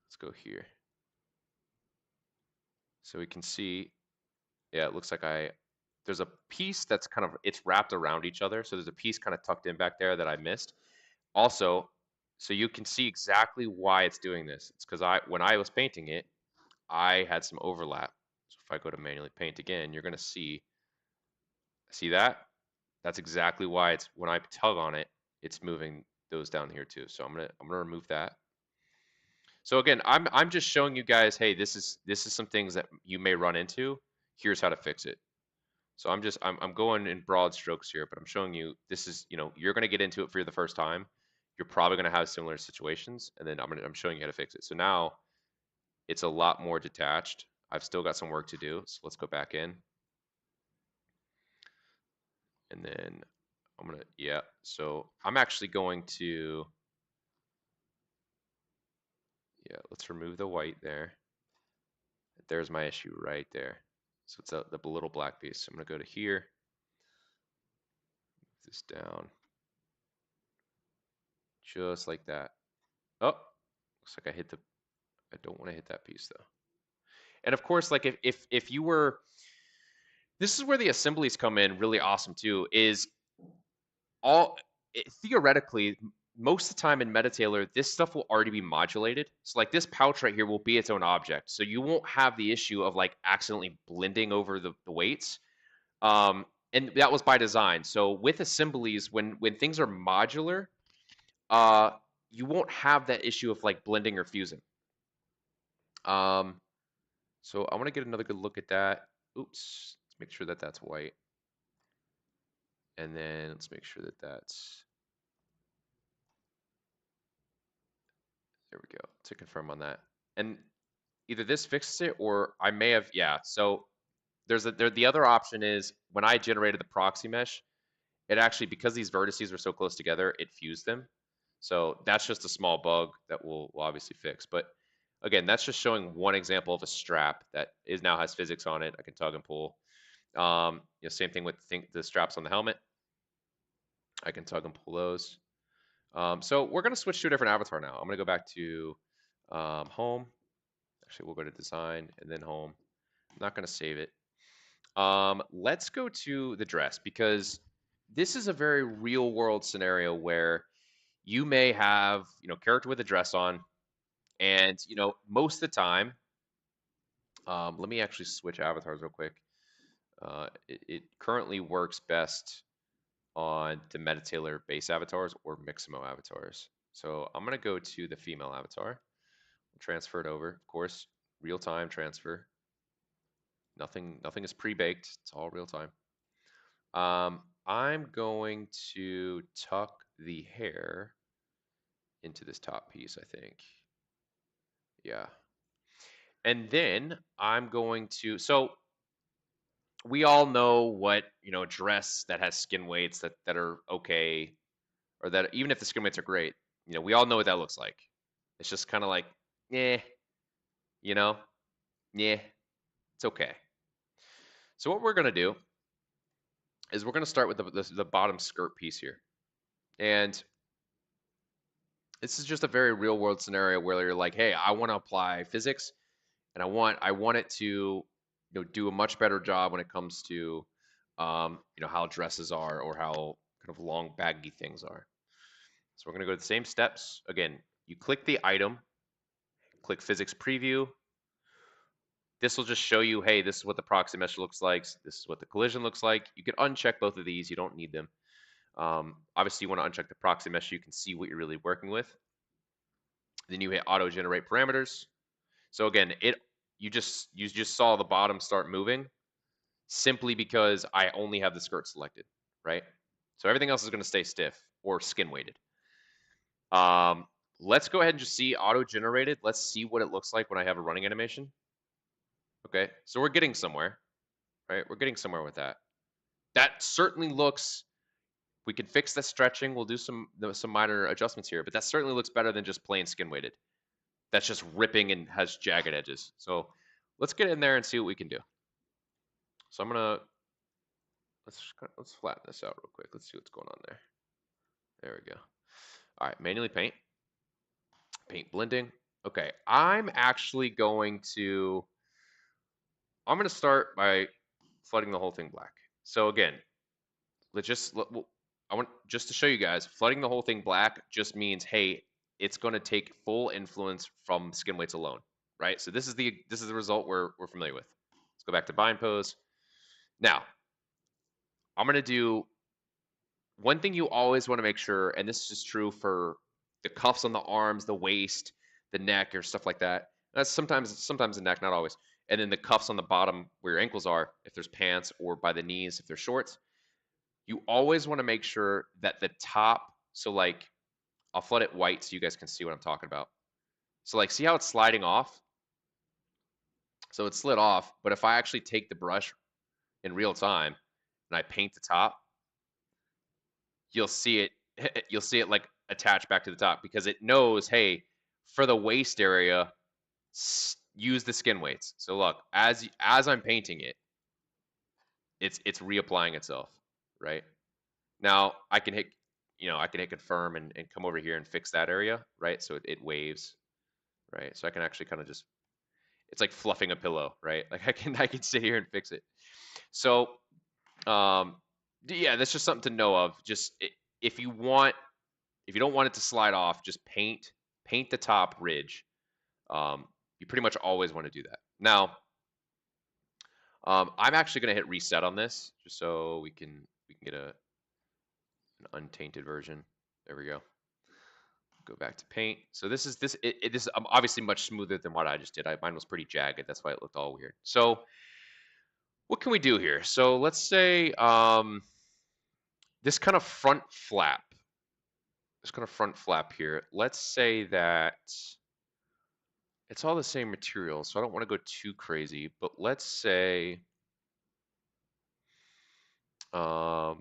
Let's go here. So we can see, yeah, it looks like there's a piece that's it's wrapped around each other. So there's a piece kind of tucked in back there that I missed. Also, so you can see exactly why it's doing this. It's because when I was painting it, I had some overlap. So if I go to manually paint again, you're gonna see that? That's exactly why when I tug on it, it's moving those down here too. So I'm gonna remove that. So again, I'm just showing you guys, hey, this is some things that you may run into. Here's how to fix it. So I'm going in broad strokes here, but I'm showing you this is, you're gonna get into it for the first time. You're probably gonna have similar situations, and then I'm showing you how to fix it. So now it's a lot more detached. I've still got some work to do, so let's go back in. And then yeah, so I'm actually going to, yeah, let's remove the white there. There's my issue right there. So it's the little black piece. So I'm gonna go to here, move this down, just like that. Oh, looks like I don't want to hit that piece though. And of course, like if you were, this is where the assemblies come in really awesome too, is theoretically, most of the time in Metatailor, this stuff will already be modulated. So like this pouch right here will be its own object. So you won't have the issue of like accidentally blending over the weights. And that was by design. So with assemblies, when things are modular, you won't have that issue of like blending or fusing. So I want to get another good look at that. Oops, let's make sure that that's white. And then let's make sure that that's, there we go, to confirm on that. And either this fixes it or I may have, yeah. So the other option is when I generated the proxy mesh, it actually, because these vertices were so close together, it fused them. So that's just a small bug that we'll obviously fix. But again, that's just showing one example of a strap that now has physics on it. I can tug and pull. Same thing with the straps on the helmet. I can tug and pull those. So we're going to switch to a different avatar now. I'm going to go back to home. Actually, we'll go to design and then home. I'm not going to save it. Let's go to the dress, because this is a very real world scenario where you may have, character with a dress on, and, most of the time, Let me actually switch avatars real quick. It currently works best on the Metatailor base avatars or Mixamo avatars. So I'm going to go to the female avatar, transfer it over, of course, real-time transfer. Nothing is pre-baked. It's all real-time. I'm going to tuck the hair into this top piece, I think. Yeah. And then I'm going to, so we all know what, dress that has skin weights that are okay, or that even if the skin weights are great, we all know what that looks like. It's just kind of like, yeah, you know, yeah, it's okay. So what we're gonna do is we're gonna start with the bottom skirt piece here, and this is just a very real world scenario where you're like, hey, I want to apply physics, and I want it to do a much better job when it comes to how dresses are or how kind of long baggy things are. So we're going to go to the same steps again. You click the item, click physics preview. This will just show you, hey, this is what the proxy mesh looks like, this is what the collision looks like. You can uncheck both of these, you don't need them. Obviously you want to uncheck the proxy mesh so you can see what you're really working with. Then you hit auto generate parameters. So again, you just saw the bottom start moving simply because I only have the skirt selected, right? So everything else is going to stay stiff or skin weighted. Let's go ahead and just see auto generated. Let's see what it looks like when I have a running animation. Okay, so we're getting somewhere, right? We're getting somewhere with that. That certainly looks. We can fix the stretching. We'll do some minor adjustments here, but that certainly looks better than just plain skin weighted. That's just ripping and has jagged edges. So let's get in there and see what we can do. So I'm gonna let's flatten this out real quick. Let's see what's going on there. There we go. All right, manually paint blending. Okay, I'm going to start by flooding the whole thing black. So again, I want just to show you guys, flooding the whole thing black just means, hey, it's going to take full influence from skin weights alone, right? So this is the result we're familiar with. Let's go back to bind pose. Now, I'm going to do one thing you always want to make sure, and this is true for the cuffs on the arms, the waist, the neck, or stuff like that. That's sometimes the neck, not always. And then the cuffs on the bottom where your ankles are, if there's pants, or by the knees if they're shorts. You always want to make sure that the top, so like, I'll flood it white so you guys can see what I'm talking about. So like, see how it's sliding off? So it slid off, but if I actually take the brush in real time and I paint the top, you'll see it like attach back to the top because it knows, hey, for the waist area, use the skin weights. So look, as I'm painting it, it's reapplying itself, right? Now I can hit confirm and come over here and fix that area, right? So it waves, right? So I can actually kind of just, it's like fluffing a pillow, right? Like I can sit here and fix it. So yeah, that's just something to know of. Just if you don't want it to slide off, just paint the top ridge. You pretty much always want to do that. Now, I'm actually going to hit reset on this just so we can get an untainted version. There we go. Go back to paint. So this is obviously much smoother than what I just did. Mine was pretty jagged. That's why it looked all weird. So what can we do here? So let's say this kind of front flap. Here. Let's say that it's all the same material, so I don't want to go too crazy, but let's say I'm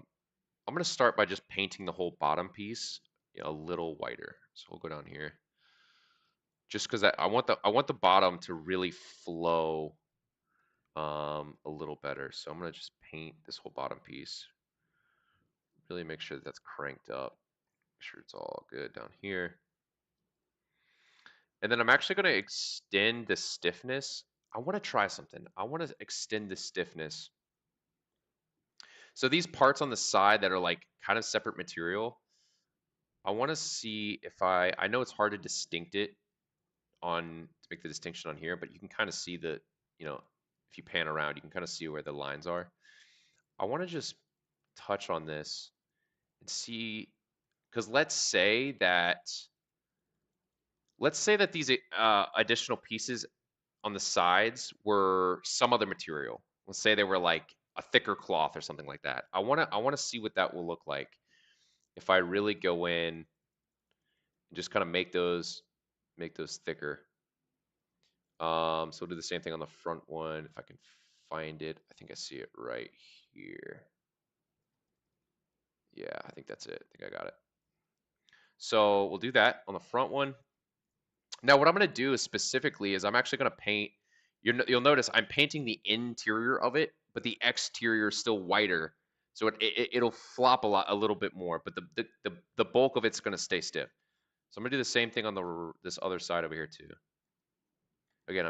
going to start by just painting the whole bottom piece a little whiter. So we'll go down here. Just because I want the bottom to really flow a little better. So I'm going to just paint this whole bottom piece. Really make sure that that's cranked up. Make sure it's all good down here. And then I'm actually going to extend the stiffness. I want to try something. I want to extend the stiffness. So these parts on the side that are like kind of separate material, I want to see if I know it's hard to make the distinction on here, but you can kind of see the, you know, if you pan around, you can kind of see where the lines are. I want to just touch on this and see, because let's say that these additional pieces on the sides were some other material. Let's say they were like a thicker cloth or something like that. I want to see what that will look like if I really go in and just kind of make those thicker. So we'll do the same thing on the front one if I can find it. I think I see it right here. Yeah, I think that's it. I think I got it. So we'll do that on the front one. Now what I'm going to do is specifically is I'm actually going to paint. You'll notice I'm painting the interior of it, but the exterior is still whiter. So it'll flop a little bit more, but the bulk of it's going to stay stiff. So I'm going to do the same thing on this other side over here too. Again, I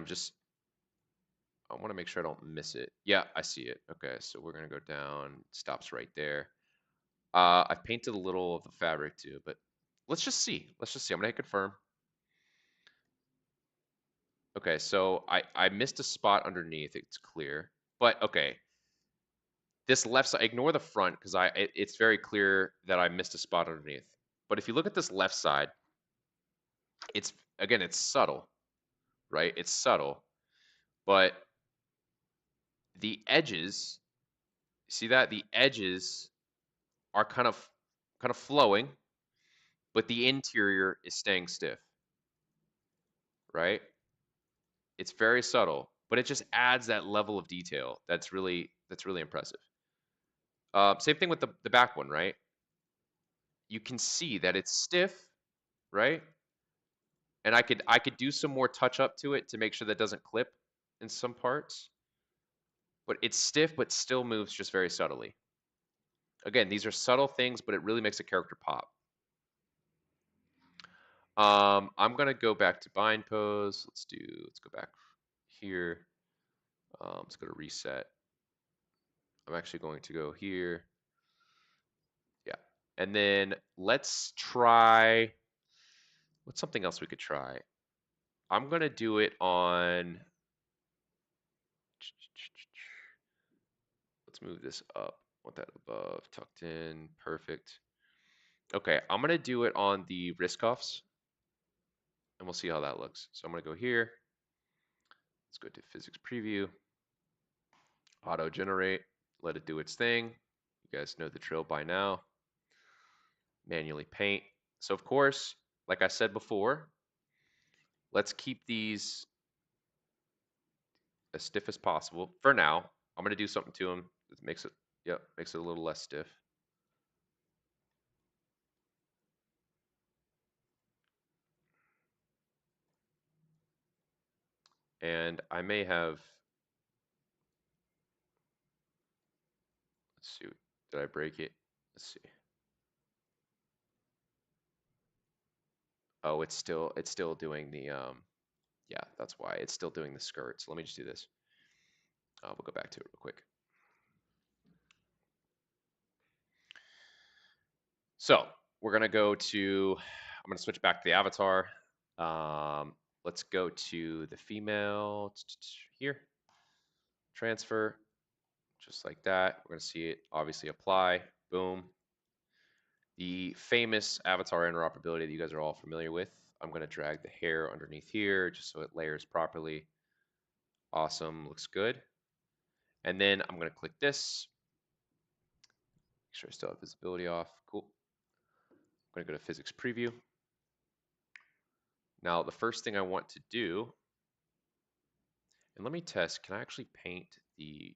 want to make sure I don't miss it. Yeah, I see it. Okay, so we're going to go down. Stops right there. I've painted a little of the fabric too, but let's just see. Let's just see. I'm going to hit confirm. Okay, so I missed a spot underneath. It's clear. But okay, this left side, ignore the front because it's very clear that I missed a spot underneath. But if you look at this left side, it's again, it's subtle, right? It's subtle, but the edges, see that? The edges are kind of flowing, but the interior is staying stiff, right? It's very subtle, but it just adds that level of detail that's really impressive. Same thing with the back one, right? You can see that it's stiff, right? And I could do some more touch up to it to make sure that doesn't clip in some parts. But it's stiff, but still moves just very subtly. Again, these are subtle things, but it really makes a character pop. I'm gonna go back to bind pose. Let's go back here. Let's go to reset. I'm actually going to go here. Yeah. And then let's try, what's something else we could try? I'm going to do it on, let's move this up. Want that above, tucked in, perfect. Okay, I'm going to do it on the wrist cuffs, and we'll see how that looks. So I'm going to go here. Let's go to physics preview, auto generate, let it do its thing. You guys know the drill by now. Manually paint. So of course, like I said before, let's keep these as stiff as possible. For now, I'm going to do something to them that makes it, yep, makes it a little less stiff. And I may have, let's see, did I break it? Let's see. Oh, it's still doing the, yeah, that's why. It's still doing the skirt. So let me just do this. We'll go back to it real quick. So we're going to go to, I'm going to switch back to the avatar. Let's go to the female here. Transfer, just like that. We're going to see it obviously apply. Boom. The famous avatar interoperability that you guys are all familiar with. I'm going to drag the hair underneath here just so it layers properly. Awesome, looks good. And then I'm going to click this. Make sure I still have visibility off. Cool. I'm going to go to physics preview. Now, the first thing I want to do, and let me test, can I actually paint the,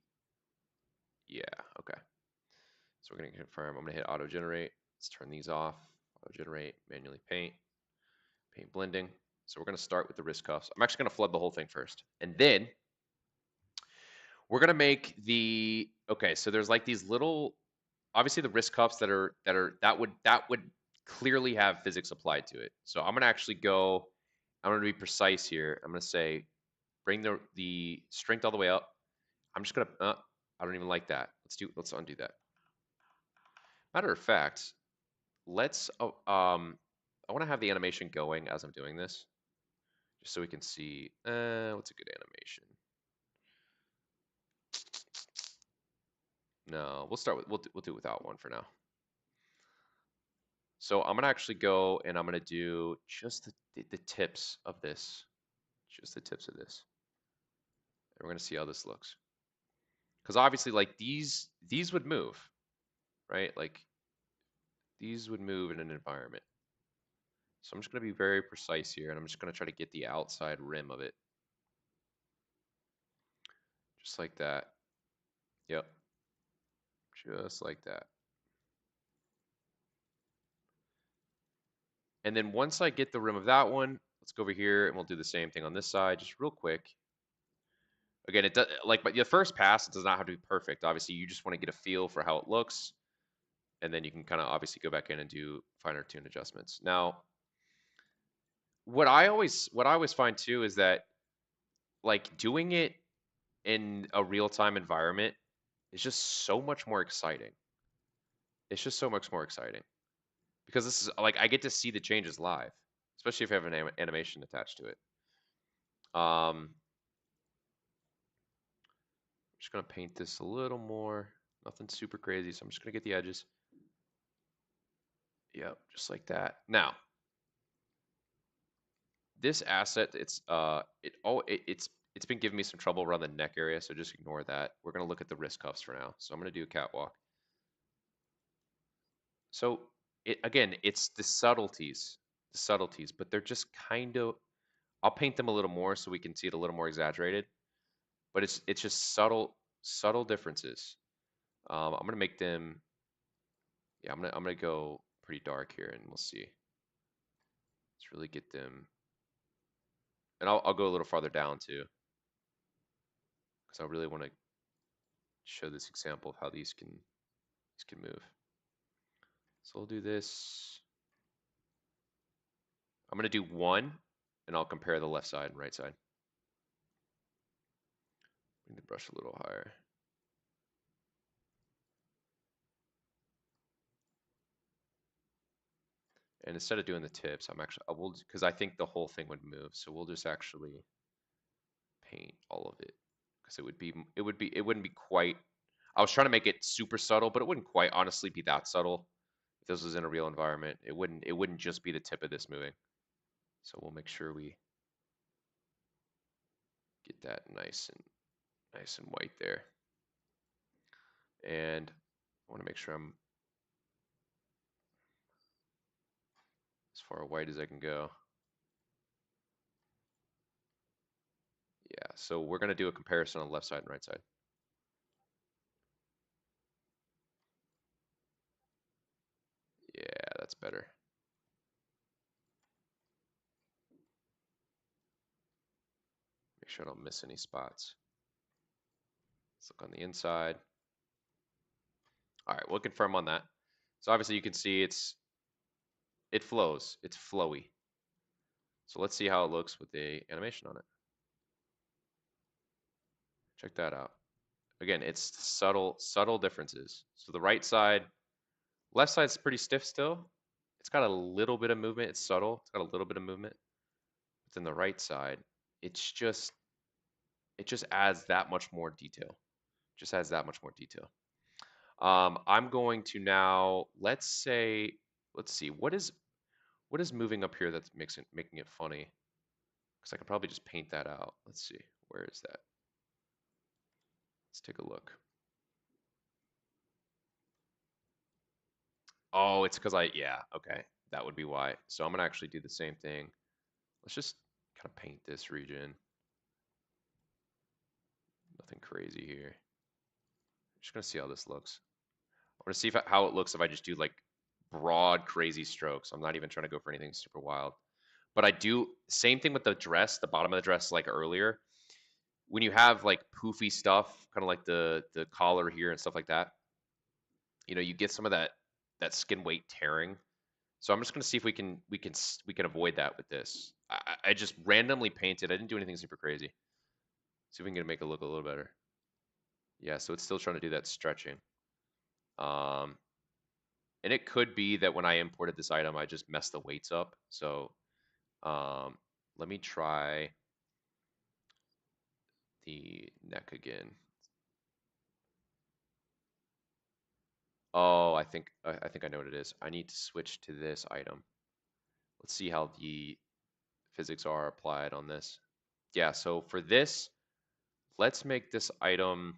yeah, okay. So we're going to confirm, I'm going to hit auto generate. Let's turn these off. Auto generate, manually paint, paint blending. So we're going to start with the wrist cuffs. I'm actually going to flood the whole thing first. And then we're going to make the, okay, so there's like these little, obviously the wrist cuffs that would clearly have physics applied to it. So I'm going to actually go, I'm going to be precise here. I'm going to say, bring the strength all the way up. I'm just going to, I don't even like that. Let's undo that. Matter of fact, let's, I want to have the animation going as I'm doing this, just so we can see, what's a good animation? No, we'll start with we'll do without one for now. So I'm gonna actually go and I'm gonna do just the tips of this, just the tips of this, and we're gonna see how this looks. Because obviously, like these would move, right? Like these would move in an environment. So I'm just gonna be very precise here, and I'm just gonna try to get the outside rim of it, just like that. Yep, just like that. And then once I get the rim of that one, let's go over here and we'll do the same thing on this side, just real quick. Again, it does like, but your first pass, it does not have to be perfect. Obviously, you just want to get a feel for how it looks, and then you can kind of obviously go back in and do finer tune adjustments. Now, what I always find too is that like doing it in a real-time environment is just so much more exciting. It's just so much more exciting because this is like I get to see the changes live, especially if you have an animation attached to it. I'm just gonna paint this a little more. Nothing super crazy, so I'm just gonna get the edges. Yep, just like that. Now, this asset, it's been giving me some trouble around the neck area, so just ignore that. We're gonna look at the wrist cuffs for now. So I'm gonna do a catwalk. So it's the subtleties, but they're just kind of. I'll paint them a little more so we can see it a little more exaggerated. But it's just subtle differences. I'm gonna make them. Yeah, I'm gonna go pretty dark here, and we'll see. Let's really get them, and I'll go a little farther down too, because I really want to show this example of how these can move. So we'll do this. I'm gonna do one, and I'll compare the left side and right side. Bring the brush a little higher. And instead of doing the tips, I will, because I think the whole thing would move. So we'll just actually paint all of it, because it wouldn't be quite. I was trying to make it super subtle, but it wouldn't quite honestly be that subtle. If this was in a real environment, it wouldn't just be the tip of this moving. So we'll make sure we get that nice and white there. And I want to make sure I'm as far white as I can go. Yeah, so we're going to do a comparison on the left side and right side. Yeah, that's better. Make sure I don't miss any spots. Let's look on the inside. All right, we'll confirm on that. So obviously you can see it flows. It's flowy. So let's see how it looks with the animation on it. Check that out. Again, it's subtle differences. So the right side, left side's pretty stiff still. It's got a little bit of movement. It's subtle. It's got a little bit of movement. But then the right side, it just adds that much more detail. Just adds that much more detail. I'm going to now, let's see, what is moving up here that's making it funny? Because I could probably just paint that out. Let's see, where is that? Let's take a look. Oh, it's because yeah, okay, that would be why. So I'm gonna actually do the same thing. Let's just kind of paint this region. Nothing crazy here. Just gonna see how this looks. I want to see how it looks if I just do like broad, crazy strokes. I'm not even trying to go for anything super wild. But I do, same thing with the dress, the bottom of the dress, like earlier. When you have like poofy stuff, kind of like the collar here and stuff like that, you get some of that skin weight tearing. So I'm just gonna see if we can avoid that with this. I just randomly painted. I didn't do anything super crazy. See if we can make it look a little better. Yeah, so it's still trying to do that stretching. Um, and it could be that when I imported this item, I just messed the weights up. So let me try the neck again. Oh, I think I know what it is. I need to switch to this item. Let's see how the physics are applied on this. Yeah, so for this, let's make this item.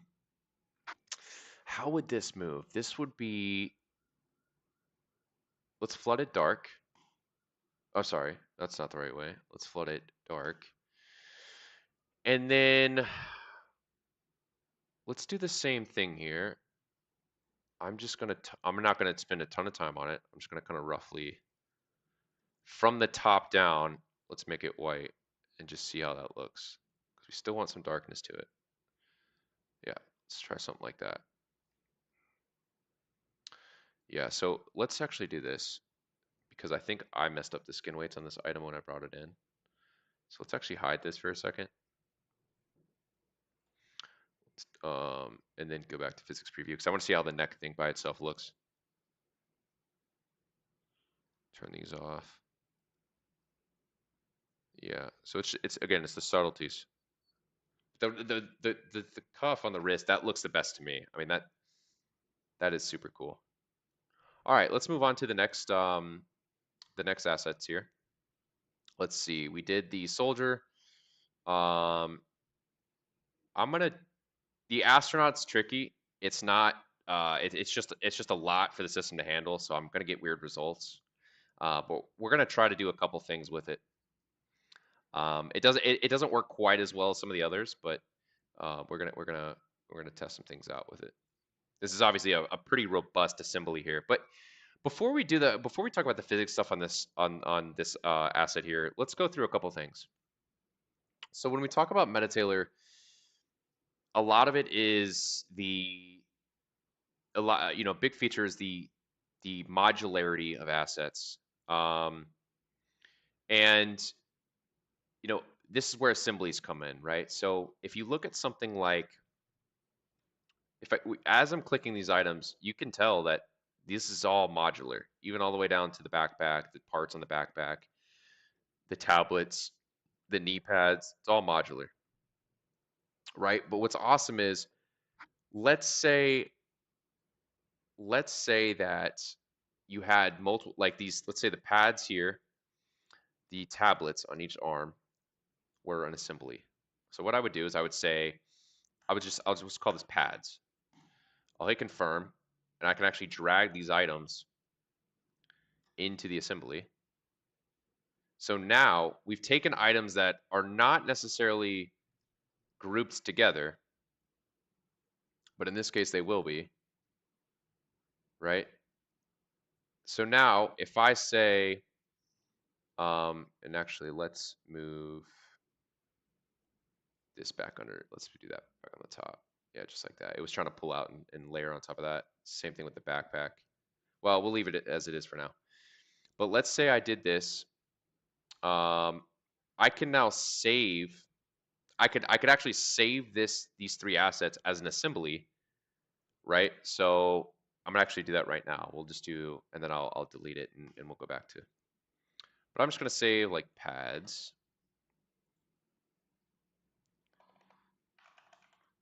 How would this move? This would be, let's flood it dark. Oh, sorry, that's not the right way. Let's flood it dark. And then let's do the same thing here. I'm not gonna spend a ton of time on it. I'm just gonna kind of roughly, from the top down, let's make it white and just see how that looks. Because we still want some darkness to it. Yeah, let's try something like that. Yeah, so let's actually do this because I think I messed up the skin weights on this item when I brought it in. So let's actually hide this for a second. And then go back to physics preview because I want to see how the neck thing by itself looks. Turn these off. Yeah, so it's again, it's the subtleties. The cuff on the wrist, that looks the best to me. I mean, that is super cool. All right, let's move on to the next assets here. Let's see. We did the soldier. The astronaut's tricky. It's not it's just a lot for the system to handle, so I'm gonna get weird results. But we're gonna try to do a couple things with it. It doesn't work quite as well as some of the others, but we're gonna test some things out with it. This is obviously a pretty robust assembly here. But before we talk about the physics stuff on this asset here, let's go through a couple things. So when we talk about Metatailor, a lot of it is big feature is the modularity of assets, and this is where assemblies come in, right? So if you look at something like, as I'm clicking these items, you can tell that this is all modular, even all the way down to the backpack, the parts on the backpack, the tablets, the knee pads. It's all modular, right? But what's awesome is, let's say that you had multiple, like these, let's say the pads here, the tablets on each arm were an assembly. So what I would do is I'll just call this pads. I'll hit confirm, and I can actually drag these items into the assembly. So now we've taken items that are not necessarily grouped together, but in this case they will be, right? So now if I say, and actually let's move this back under, let's do that back on the top. Yeah, just like that. It was trying to pull out and layer on top of that. Same thing with the backpack. Well, we'll leave it as it is for now. But let's say I did this. I can now save. I could actually save these three assets as an assembly, right? So I'm gonna actually do that right now. We'll just do, and then I'll delete it and we'll go back to. But I'm just gonna save like pads.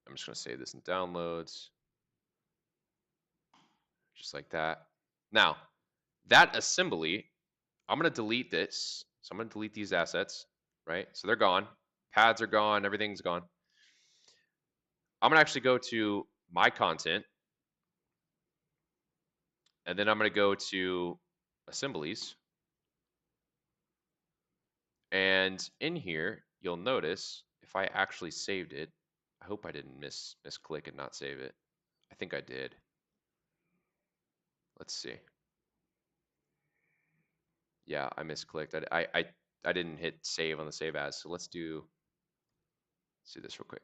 I'm just gonna save this in downloads, just like that. Now, that assembly, I'm gonna delete this. So I'm gonna delete these assets, right? So they're gone. Pads are gone. Everything's gone. I'm gonna actually go to my content, and then I'm gonna go to assemblies. And in here, you'll notice if I actually saved it, I hope I didn't misclick and not save it. I think I did. Let's see. Yeah, I misclicked. I didn't hit save on the save as. So let's do this real quick.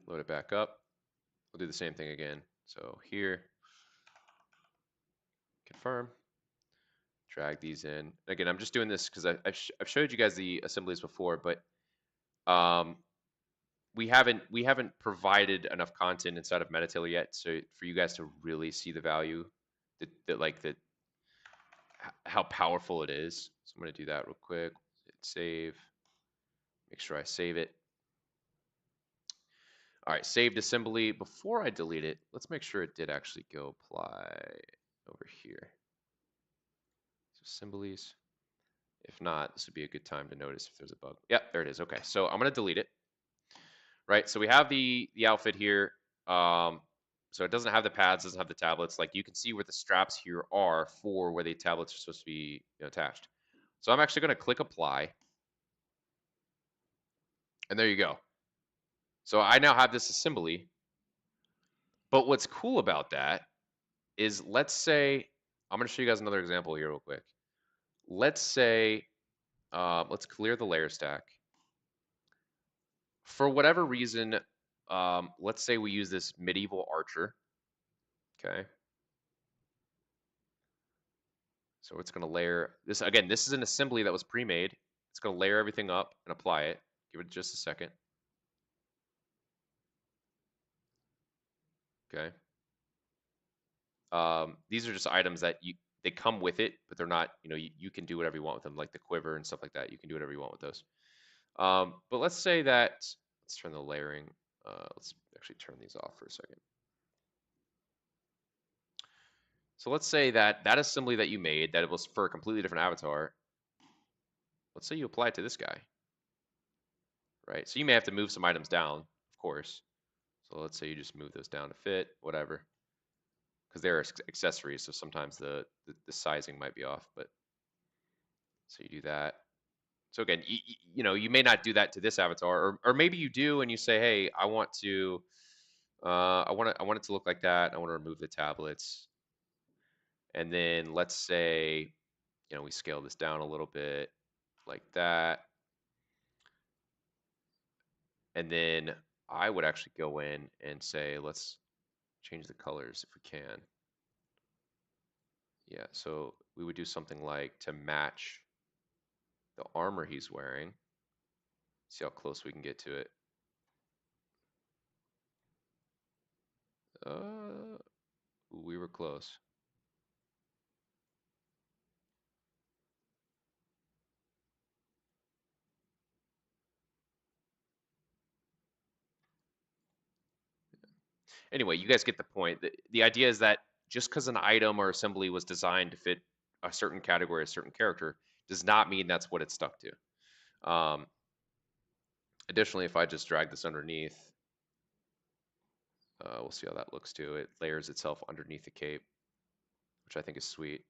Load it back up. We'll do the same thing again. So here, confirm. Drag these in. Again, I'm just doing this because I've showed you guys the assemblies before, but we haven't provided enough content inside of Metatailor yet, so for you guys to really see the value, that how powerful it is. So I'm going to do that real quick. Hit save. Make sure I save it. All right, saved assembly. Before I delete it, let's make sure it did actually go apply over here. So assemblies. If not, this would be a good time to notice if there's a bug. Yep, there it is. Okay, so I'm going to delete it. Right, so we have the outfit here. So it doesn't have the pads, doesn't have the tablets. Like you can see where the straps here are for where the tablets are supposed to be attached. So I'm actually going to click apply. And there you go. So I now have this assembly. But what's cool about that is, let's say, I'm going to show you guys another example here real quick. Let's say, let's clear the layer stack. For whatever reason, let's say we use this medieval archer. Okay. So it's going to layer this. Again, this is an assembly that was pre-made. It's going to layer everything up and apply it. Give it just a second. Okay. These are just items that they come with it, but they're not, you can do whatever you want with them, like the quiver and stuff like that. You can do whatever you want with those. But let's say that, let's turn the layering. Let's actually turn these off for a second. So let's say that that assembly that you made, that it was for a completely different avatar. Let's say you apply it to this guy, right? So you may have to move some items down, of course. So let's say you just move those down to fit, whatever, because they're accessories. So sometimes the sizing might be off, but so you do that. So again, you may not do that to this avatar, or maybe you do, and you say, hey, I want it to look like that. I want to remove the tablets, and then let's say, we scale this down a little bit, like that, and then I would actually go in and say, let's change the colors if we can. Yeah, so we would do something like to match the armor he's wearing. See how close we can get to it. We were close. Anyway, you guys get the point. The idea is that just because an item or assembly was designed to fit a certain category, a certain character, does not mean that's what it's stuck to. Additionally, if I just drag this underneath, we'll see how that looks too. It layers itself underneath the cape, which I think is sweet.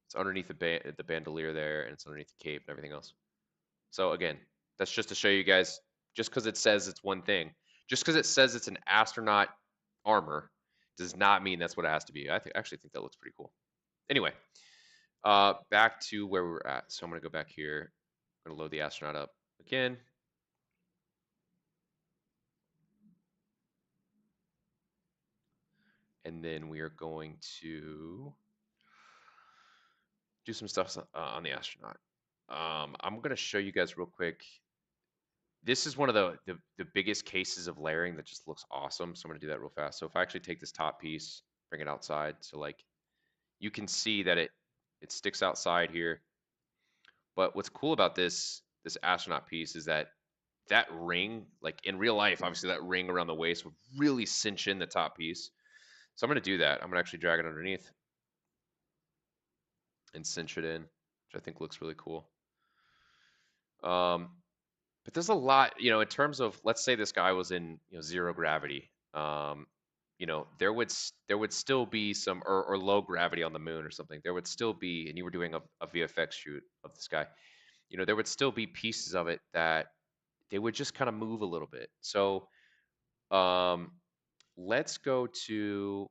It's underneath the bandolier there, and it's underneath the cape and everything else. So again, that's just to show you guys, just because it says it's one thing, just because it says it's an astronaut armor, does not mean that's what it has to be. I actually think that looks pretty cool. Anyway, back to where we were at. So I'm going to go back here. I'm going to load the astronaut up again. And then we are going to do some stuff on the astronaut. I'm going to show you guys real quick. This is one of the biggest cases of layering that just looks awesome. So I'm going to do that real fast. So if I actually take this top piece, bring it outside, so like you can see that it sticks outside here. But what's cool about this astronaut piece is that ring, like in real life, obviously that ring around the waist would really cinch in the top piece. So I'm going to do that. I'm going to actually drag it underneath and cinch it in, which I think looks really cool. But there's a lot, in terms of, let's say this guy was in zero gravity. There would still be some, or low gravity on the moon or something. There would still be, and you were doing a VFX shoot of this guy. There would still be pieces of it that they would just kind of move a little bit. So let's go to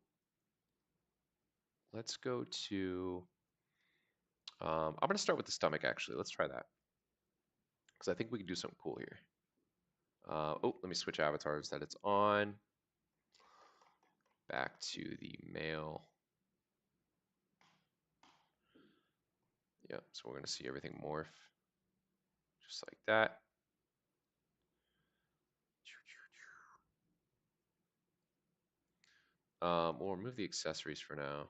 I'm going to start with the stomach, actually. Let's try that, because I think we can do something cool here. Oh, let me switch avatars that it's on. Back to the male. Yep, so we're going to see everything morph just like that. We'll remove the accessories for now.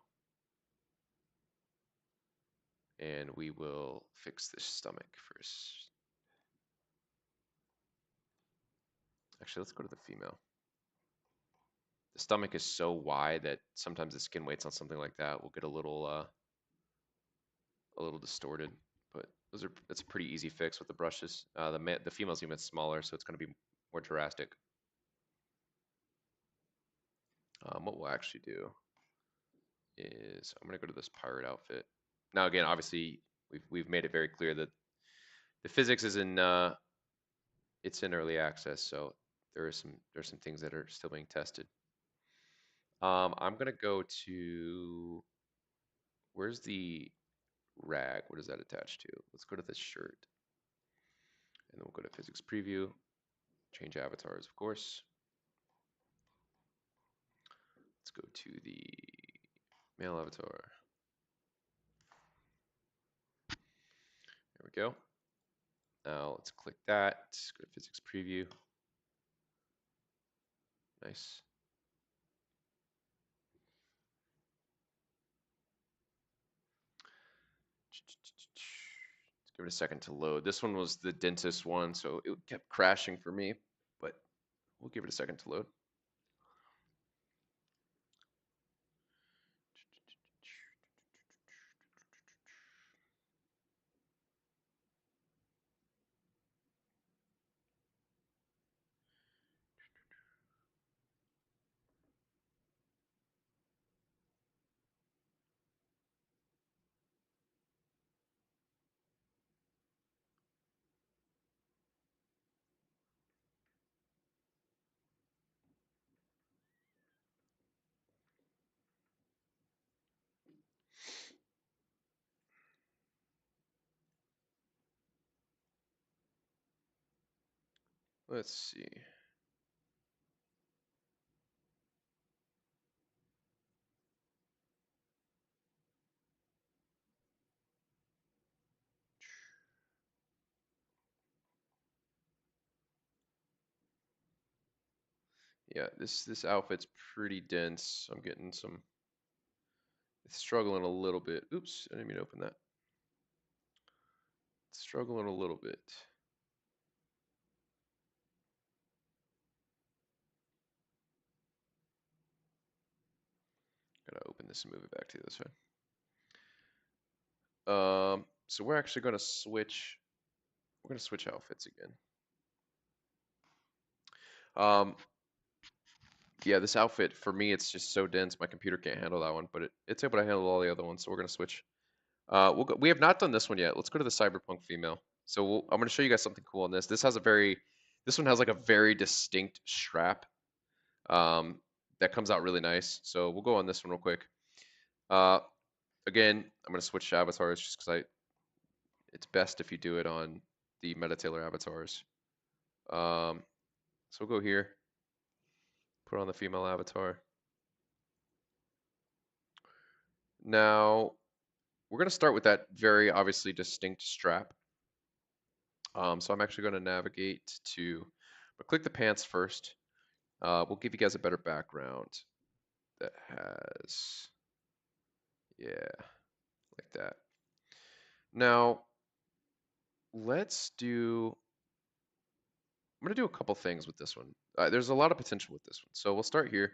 And we will fix the stomach first. Actually, let's go to the female. The stomach is so wide that sometimes the skin weights on something like that will get a little distorted. But that's a pretty easy fix with the brushes. The female's even smaller, so it's going to be more drastic. What we'll actually do is I'm going to go to this pirate outfit. Now, again, obviously, we've made it very clear that the physics is in it's in early access, so there's some things that are still being tested. I'm gonna go to where's the rag? What is that attached to? Let's go to this shirt, and then we'll go to physics preview, change avatars, of course. Let's go to the male avatar. There we go. Now let's click that. Go to physics preview. Nice. Let's give it a second to load. This one was the dentist one, so it kept crashing for me, but we'll give it a second to load. Let's see. Yeah, this outfit's pretty dense. I'm getting some. It's struggling a little bit. Oops, I didn't mean to open that. It's struggling a little bit. Gotta open this and move it back to the other side. So we're actually gonna switch. We're gonna switch outfits again. Um, yeah, this outfit for me, it's just so dense. My computer can't handle that one, but it's able to handle all the other ones. So we're gonna switch. We have not done this one yet. Let's go to the cyberpunk female. So I'm gonna show you guys something cool on this. This one has like a very distinct strap. That comes out really nice. So we'll go on this one real quick. Uh, again, I'm gonna switch to avatars just because it's best if you do it on the Metatailor avatars. So we'll go here, put on the female avatar. Now we're gonna start with that very obviously distinct strap. So I'm actually gonna navigate to, but click the pants first. We'll give you guys a better background that has, yeah, like that. Now let's do I'm going to do a couple things with this one. There's a lot of potential with this one. So we'll start here.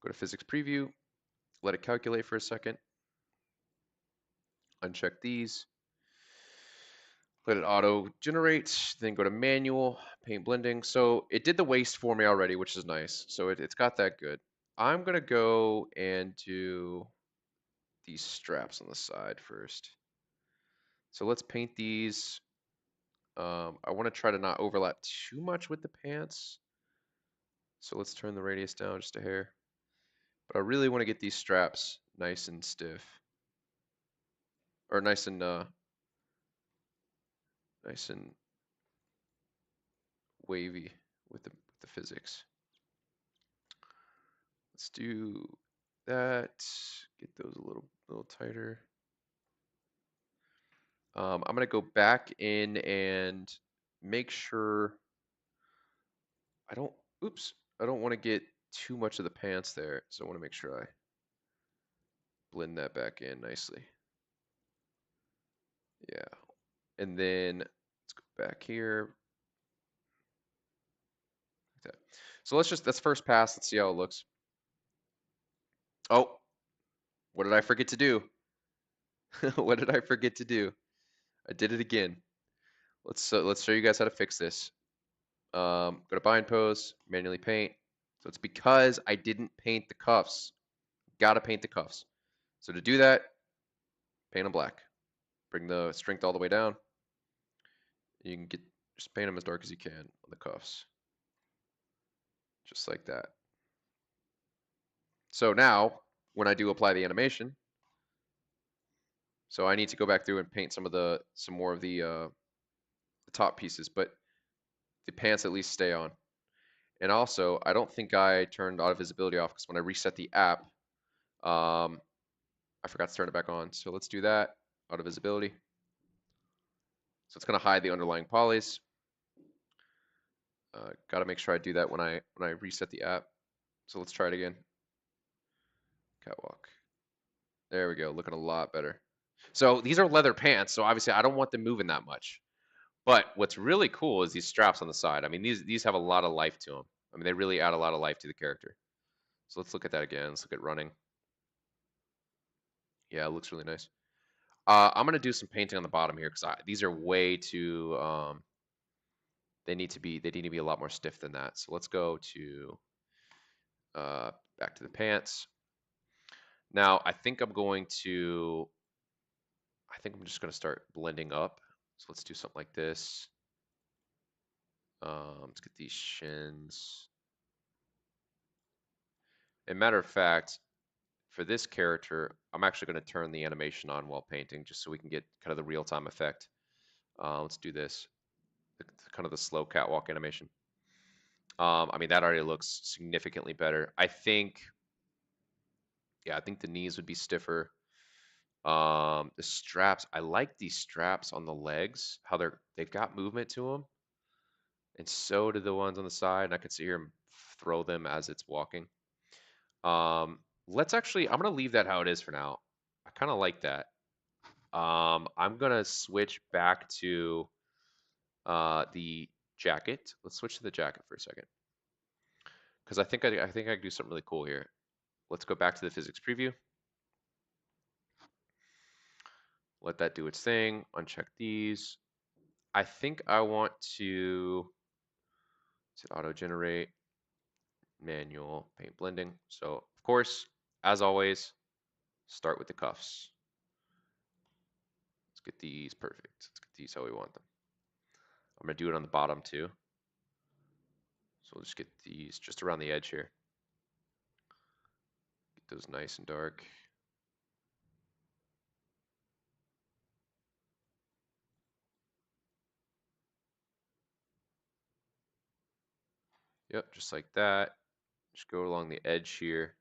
Go to physics preview. Let it calculate for a second. Uncheck these. Let it auto generate. Then go to manual, paint blending. So it did the waist for me already, which is nice. So it's got that good. I'm going to go and do these straps on the side first. So let's paint these. I want to try to not overlap too much with the pants. So let's turn the radius down just a hair. But I really want to get these straps nice and stiff. Or nice and wavy with the physics. Let's do that. Get those a little tighter. I'm gonna go back in and make sure I don't want to get too much of the pants there, so I want to make sure I blend that back in nicely. Yeah. And then let's go back here. Like that. So let's first pass. Let's see how it looks. Oh, what did I forget to do? What did I forget to do? I did it again. Let's show you guys how to fix this. Go to bind pose, manually paint. So it's because I didn't paint the cuffs. Gotta paint the cuffs. So to do that, paint them black. Bring the strength all the way down. You can just paint them as dark as you can on the cuffs. Just like that. So now, when I do apply the animation, so I need to go back through and paint some more of the top pieces, but the pants at least stay on. And also, I don't think I turned auto visibility off because when I reset the app, I forgot to turn it back on. So let's do that, auto visibility. So it's gonna hide the underlying polys. Got to make sure I do that when I reset the app. So let's try it again. Catwalk. There we go, looking a lot better. So these are leather pants, so obviously I don't want them moving that much. But what's really cool is these straps on the side. I mean, these have a lot of life to them. I mean, they really add a lot of life to the character. So let's look at that again. Let's look at running. Yeah, it looks really nice. I'm gonna do some painting on the bottom here because these are way too. They need to be a lot more stiff than that. So let's go to back to the pants. Now I think I'm just gonna start blending up. So let's do something like this. Let's get these shins. And matter of fact, for this character, I'm actually going to turn the animation on while painting just so we can get kind of the real-time effect. Let's do this, kind of the slow catwalk animation. I mean, that already looks significantly better. I think the knees would be stiffer. The straps, I like these straps on the legs, how they've got movement to them. And so do the ones on the side. And I can see here throw them as it's walking. Let's actually, I'm going to leave that how it is for now. I kind of like that. I'm going to switch back to the jacket. Let's switch to the jacket for a second. Because I think I can do something really cool here. Let's go back to the physics preview. Let that do its thing. Uncheck these. I think I want to auto generate manual paint blending. So of course, as always, start with the cuffs. Let's get these perfect. Let's get these how we want them. I'm gonna do it on the bottom too. So we'll just get these just around the edge here. Get those nice and dark. Yep, just like that. Just go along the edge here.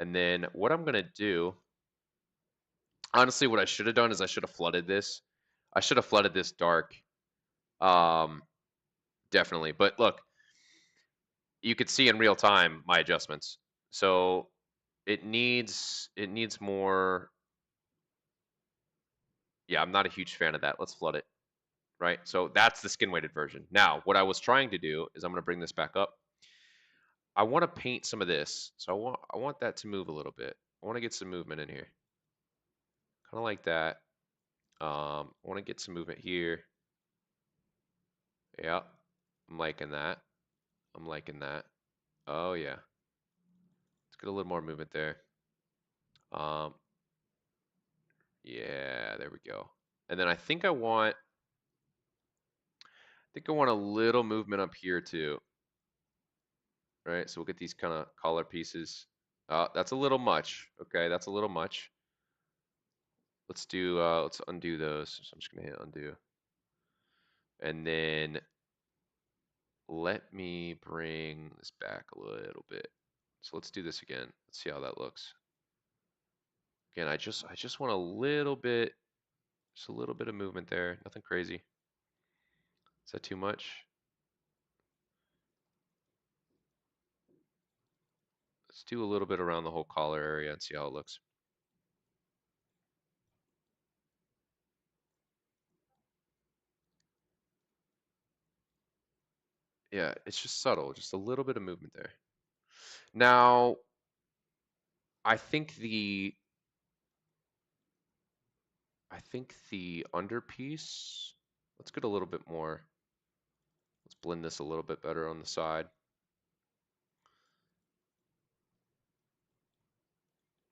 And then what I'm gonna do, honestly, what I should have done is I should have flooded this. I should have flooded this dark. Um, definitely. But look, you could see in real time my adjustments. So it needs more. Yeah, I'm not a huge fan of that. Let's flood it. Right? So that's the skin weighted version. Now, what I was trying to do is I'm going to bring this back up. I want to paint some of this. So I want that to move a little bit. I want to get some movement in here. Kind of like that. I want to get some movement here. Yeah. I'm liking that. I'm liking that. Oh yeah. Let's get a little more movement there. Um yeah, there we go. And then I think I want a little movement up here too. Right? So we'll get these kind of collar pieces. That's a little much. Okay, that's a little much. Let's undo those. So I'm just gonna hit undo. And then let me bring this back a little bit. So let's do this again. Let's see how that looks. Again, I just want a little bit, just a little bit of movement there. Nothing crazy. Is that too much? Let's do a little bit around the whole collar area and see how it looks. Yeah, it's just subtle, just a little bit of movement there. Now, I think the underpiece, let's get a little bit more. Let's blend this a little bit better on the side.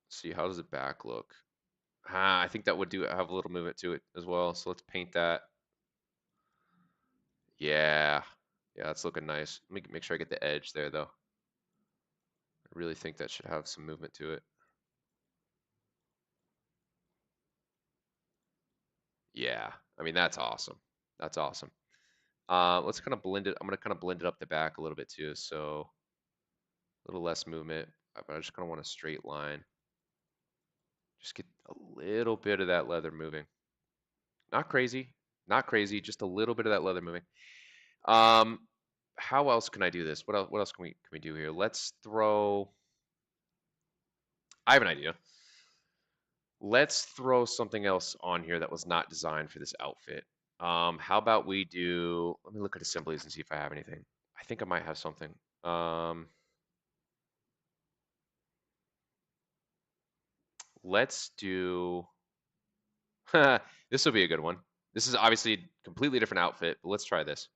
See, how does the back look? I think that would have a little movement to it as well. So let's paint that. Yeah. Yeah, that's looking nice. Let me make sure I get the edge there though. I really think that should have some movement to it. Yeah. I mean, that's awesome. That's awesome. Let's kind of blend it. I'm going to kind of blend it up the back a little bit too. So a little less movement, but I just kind of want a straight line. Just get a little bit of that leather moving. Not crazy, not crazy, just a little bit of that leather moving. How else can I do this? What else can we do here? Let's throw. I have an idea. Let's throw something else on here that was not designed for this outfit. How about we do? Let me look at assemblies and see if I have anything. I think I might have something. Let's do. This will be a good one. This is obviously a completely different outfit, but let's try this.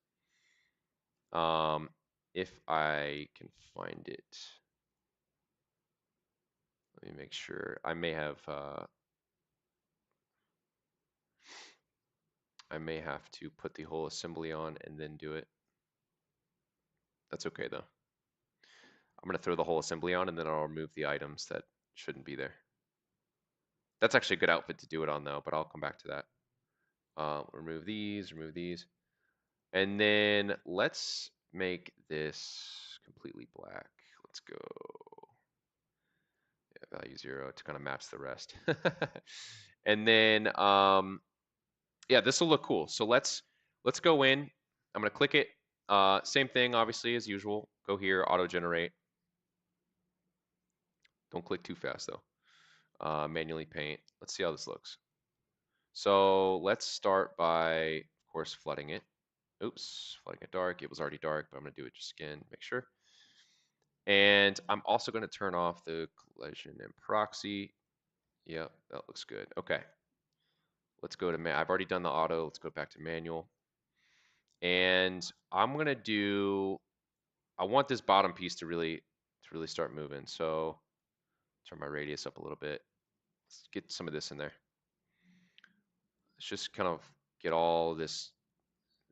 If I can find it. Let me make sure. I may have to put the whole assembly on and then do it. That's okay though. I'm gonna throw the whole assembly on and then I'll remove the items that shouldn't be there. That's actually a good outfit to do it on though, but I'll come back to that. Remove these, and then let's make this completely black. Let's go. Yeah, value 0 to kind of match the rest. And then yeah, this will look cool. So let's go in. I'm gonna click it. Same thing, obviously, as usual. Go here, auto generate. Don't click too fast though. Manually paint. Let's see how this looks. So let's start by, of course, flooding it. Oops, flooding it dark. It was already dark, but I'm gonna do it just again, make sure. And I'm also gonna turn off the collision and proxy. Yep, that looks good. Okay. Let's go to I've already done the auto. Let's go back to manual. And I'm gonna do. I want this bottom piece to really start moving. So turn my radius up a little bit. Let's get some of this in there. Let's just kind of get all this.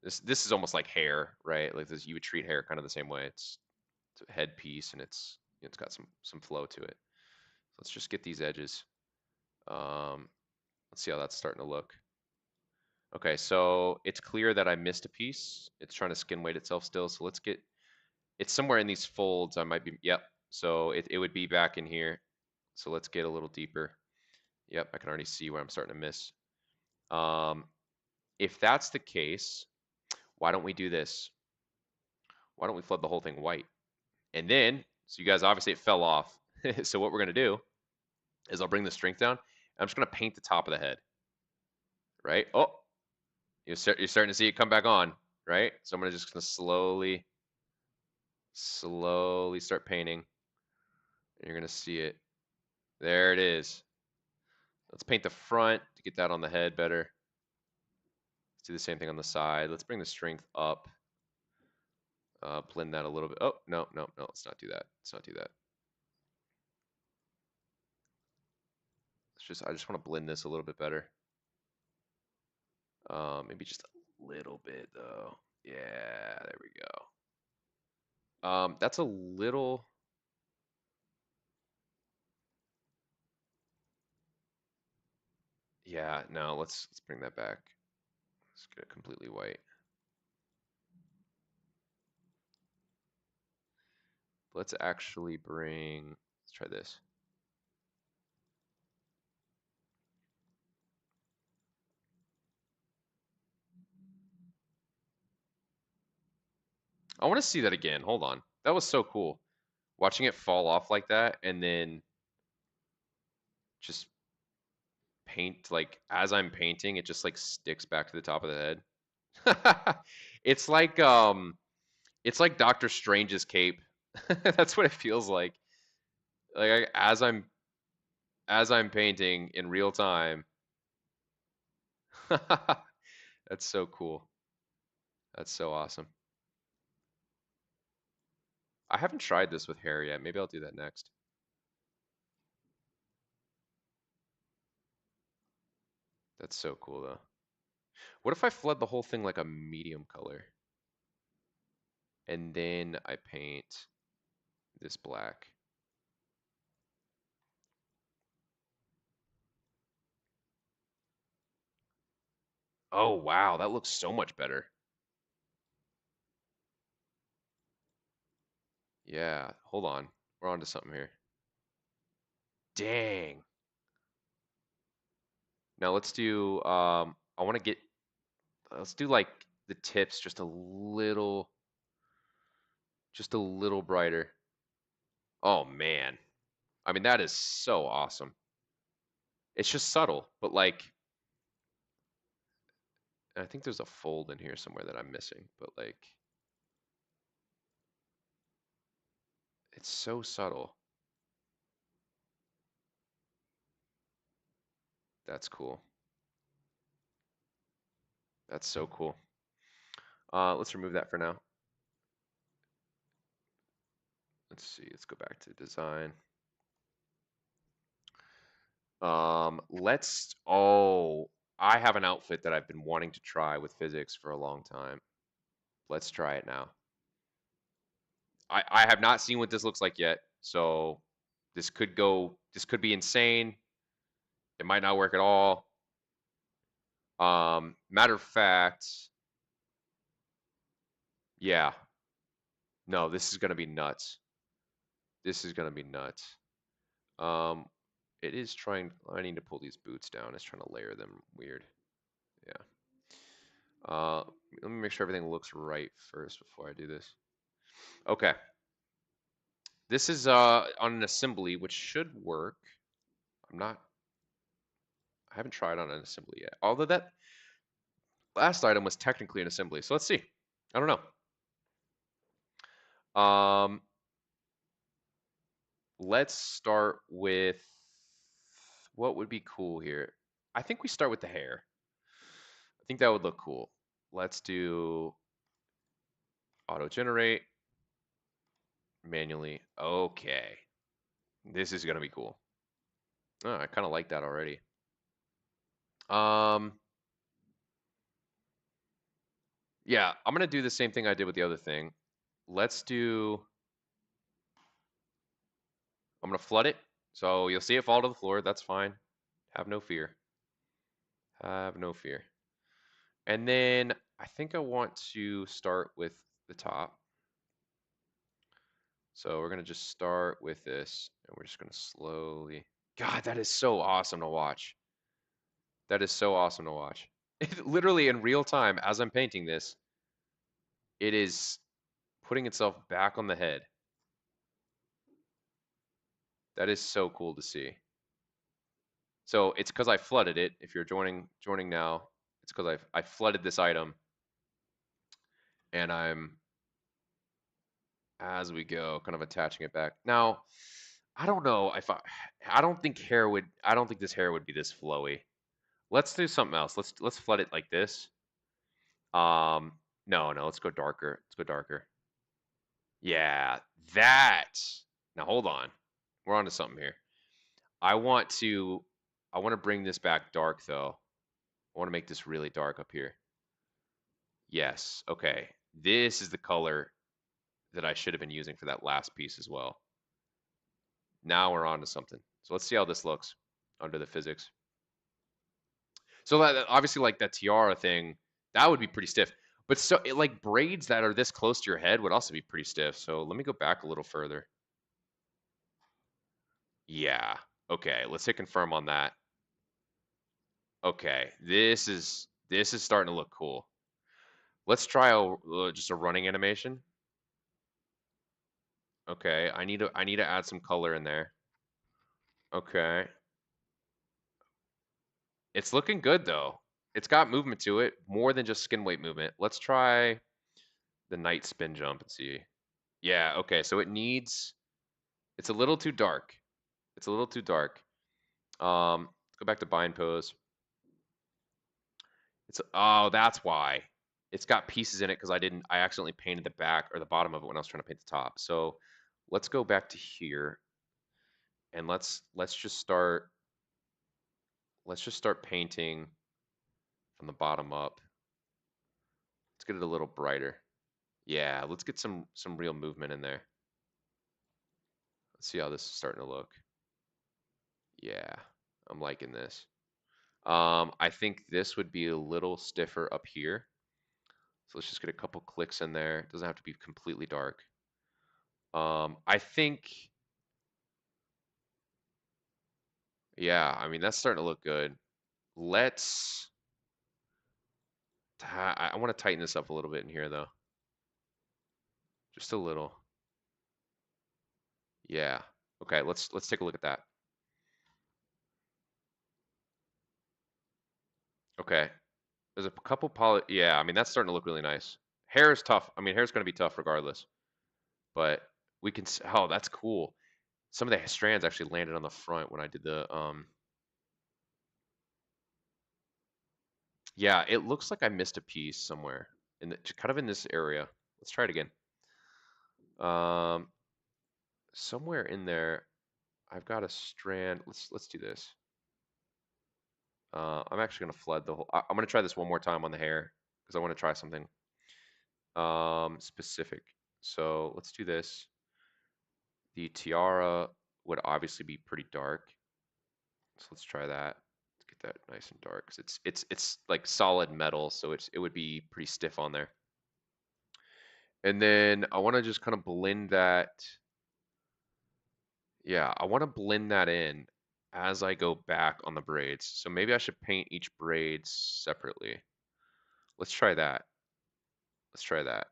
This is almost like hair, right? Like this, you would treat hair kind of the same way. It's a headpiece and it's got some flow to it. So let's just get these edges. Let's see how that's starting to look. Okay, so it's clear that I missed a piece. It's trying to skin weight itself still. So let's get. It's somewhere in these folds. I might be. Yep. So it would be back in here. So let's get a little deeper. Yep, I can already see where I'm starting to miss. If that's the case, why don't we do this? Why don't we flood the whole thing white? And then, so you guys, obviously it fell off. So what we're going to do is I'll bring the strength down. I'm just going to paint the top of the head. Right? Oh, you're starting to see it come back on. Right? So I'm just going to slowly start painting. And you're going to see it. There it is. Let's paint the front to get that on the head better. Let's do the same thing on the side. Let's bring the strength up. Blend that a little bit. Oh, no. Let's not do that. I just want to blend this a little bit better. Maybe just a little bit though. Yeah, there we go. That's a little. Yeah, no, let's bring that back. Let's get it completely white. Let's actually bring. Let's try this. I want to see that again. Hold on. That was so cool. Watching it fall off like that and then just paint, like as I'm painting, it just like sticks back to the top of the head. It's like It's like Doctor Strange's cape. That's what it feels like. As I'm painting in real time. That's so cool. That's so awesome. I haven't tried this with hair yet. Maybe I'll do that next. That's so cool though. What if I flood the whole thing like a medium color? And then I paint this black. Oh, wow, that looks so much better. Yeah, hold on. We're on to something here. Dang. Now let's do, I want to get, let's do like the tips just a little brighter. Oh man. I mean, that is so awesome. It's just subtle, but like, I think there's a fold in here somewhere that I'm missing, but like, it's so subtle. That's cool. That's so cool. Let's remove that for now. Let's see, let's go back to design. Oh, I have an outfit that I've been wanting to try with physics for a long time. Let's try it now. I have not seen what this looks like yet, so this could be insane. It might not work at all. Matter of fact, yeah, no, this is gonna be nuts. This is gonna be nuts. Um, it is trying, I need to pull these boots down. It's trying to layer them weird. Yeah. Let me make sure everything looks right first before I do this. Okay. This is on an assembly, which should work. I haven't tried on an assembly yet. Although that last item was technically an assembly. So let's see. I don't know. Let's start with what would be cool here. I think we start with the hair. I think that would look cool. Let's do auto generate manually. Okay. This is gonna be cool. Oh, I kind of like that already. Um, yeah, I'm gonna do the same thing I did with the other thing. Let's do, I'm gonna flood it. So you'll see it fall to the floor. That's fine. Have no fear. Have no fear. And then I think I want to start with the top. So we're gonna just start with this and we're just gonna slowly, God, that is so awesome to watch. That is so awesome to watch. Literally in real time, as I'm painting this, it is putting itself back on the head. That is so cool to see. So it's because I flooded it. If you're joining now, it's because I flooded this item, and I'm, as we go, kind of attaching it back. Now, I don't know if I don't think this hair would be this flowy. Let's do something else. Let's flood it like this. Um, no, let's go darker. Let's go darker. Yeah, that. Now hold on. We're on to something here. I want to I want to bring this back dark though. I want to make this really dark up here. Yes. Okay. This is the color that I should have been using for that last piece as well. Now we're on to something. So let's see how this looks under the physics. So that obviously like that tiara thing, that would be pretty stiff. But so like braids that are this close to your head would also be pretty stiff. So let me go back a little further. Yeah. Okay. Let's hit confirm on that. Okay. This is starting to look cool. Let's try just a running animation. Okay. I need to add some color in there. Okay. It's looking good though. It's got movement to it, more than just skin weight movement. Let's try the night spin jump and see. Yeah, okay, so it's a little too dark. It's a little too dark. Let's go back to bind pose. Oh, that's why. It's got pieces in it because I accidentally painted the back or the bottom of it when I was trying to paint the top. So let's go back to here and let's just start painting from the bottom up. Let's get it a little brighter. Yeah, let's get some real movement in there. Let's see how this is starting to look. Yeah, I'm liking this. I think this would be a little stiffer up here. So let's just get a couple clicks in there. It doesn't have to be completely dark. I think, yeah, I mean, that's starting to look good. Let's, I want to tighten this up a little bit in here though. Just a little. Yeah. Okay, let's take a look at that. Okay. There's a couple yeah, I mean, that's starting to look really nice. Hair is tough. I mean, hair's going to be tough regardless. But we can, oh, that's cool. Some of the strands actually landed on the front when I did the, yeah, it looks like I missed a piece somewhere in the, kind of in this area. Let's try it again. Um, somewhere in there, I've got a strand. Let's do this. I'm actually gonna flood the whole. I'm gonna try this one more time on the hair because I want to try something specific. So let's do this. The tiara would obviously be pretty dark, so let's try that. Let's get that nice and dark because it's like solid metal, so it would be pretty stiff on there. And then I want to just kind of blend that. Yeah, I want to blend that in as I go back on the braids. So maybe I should paint each braid separately. Let's try that. Let's try that.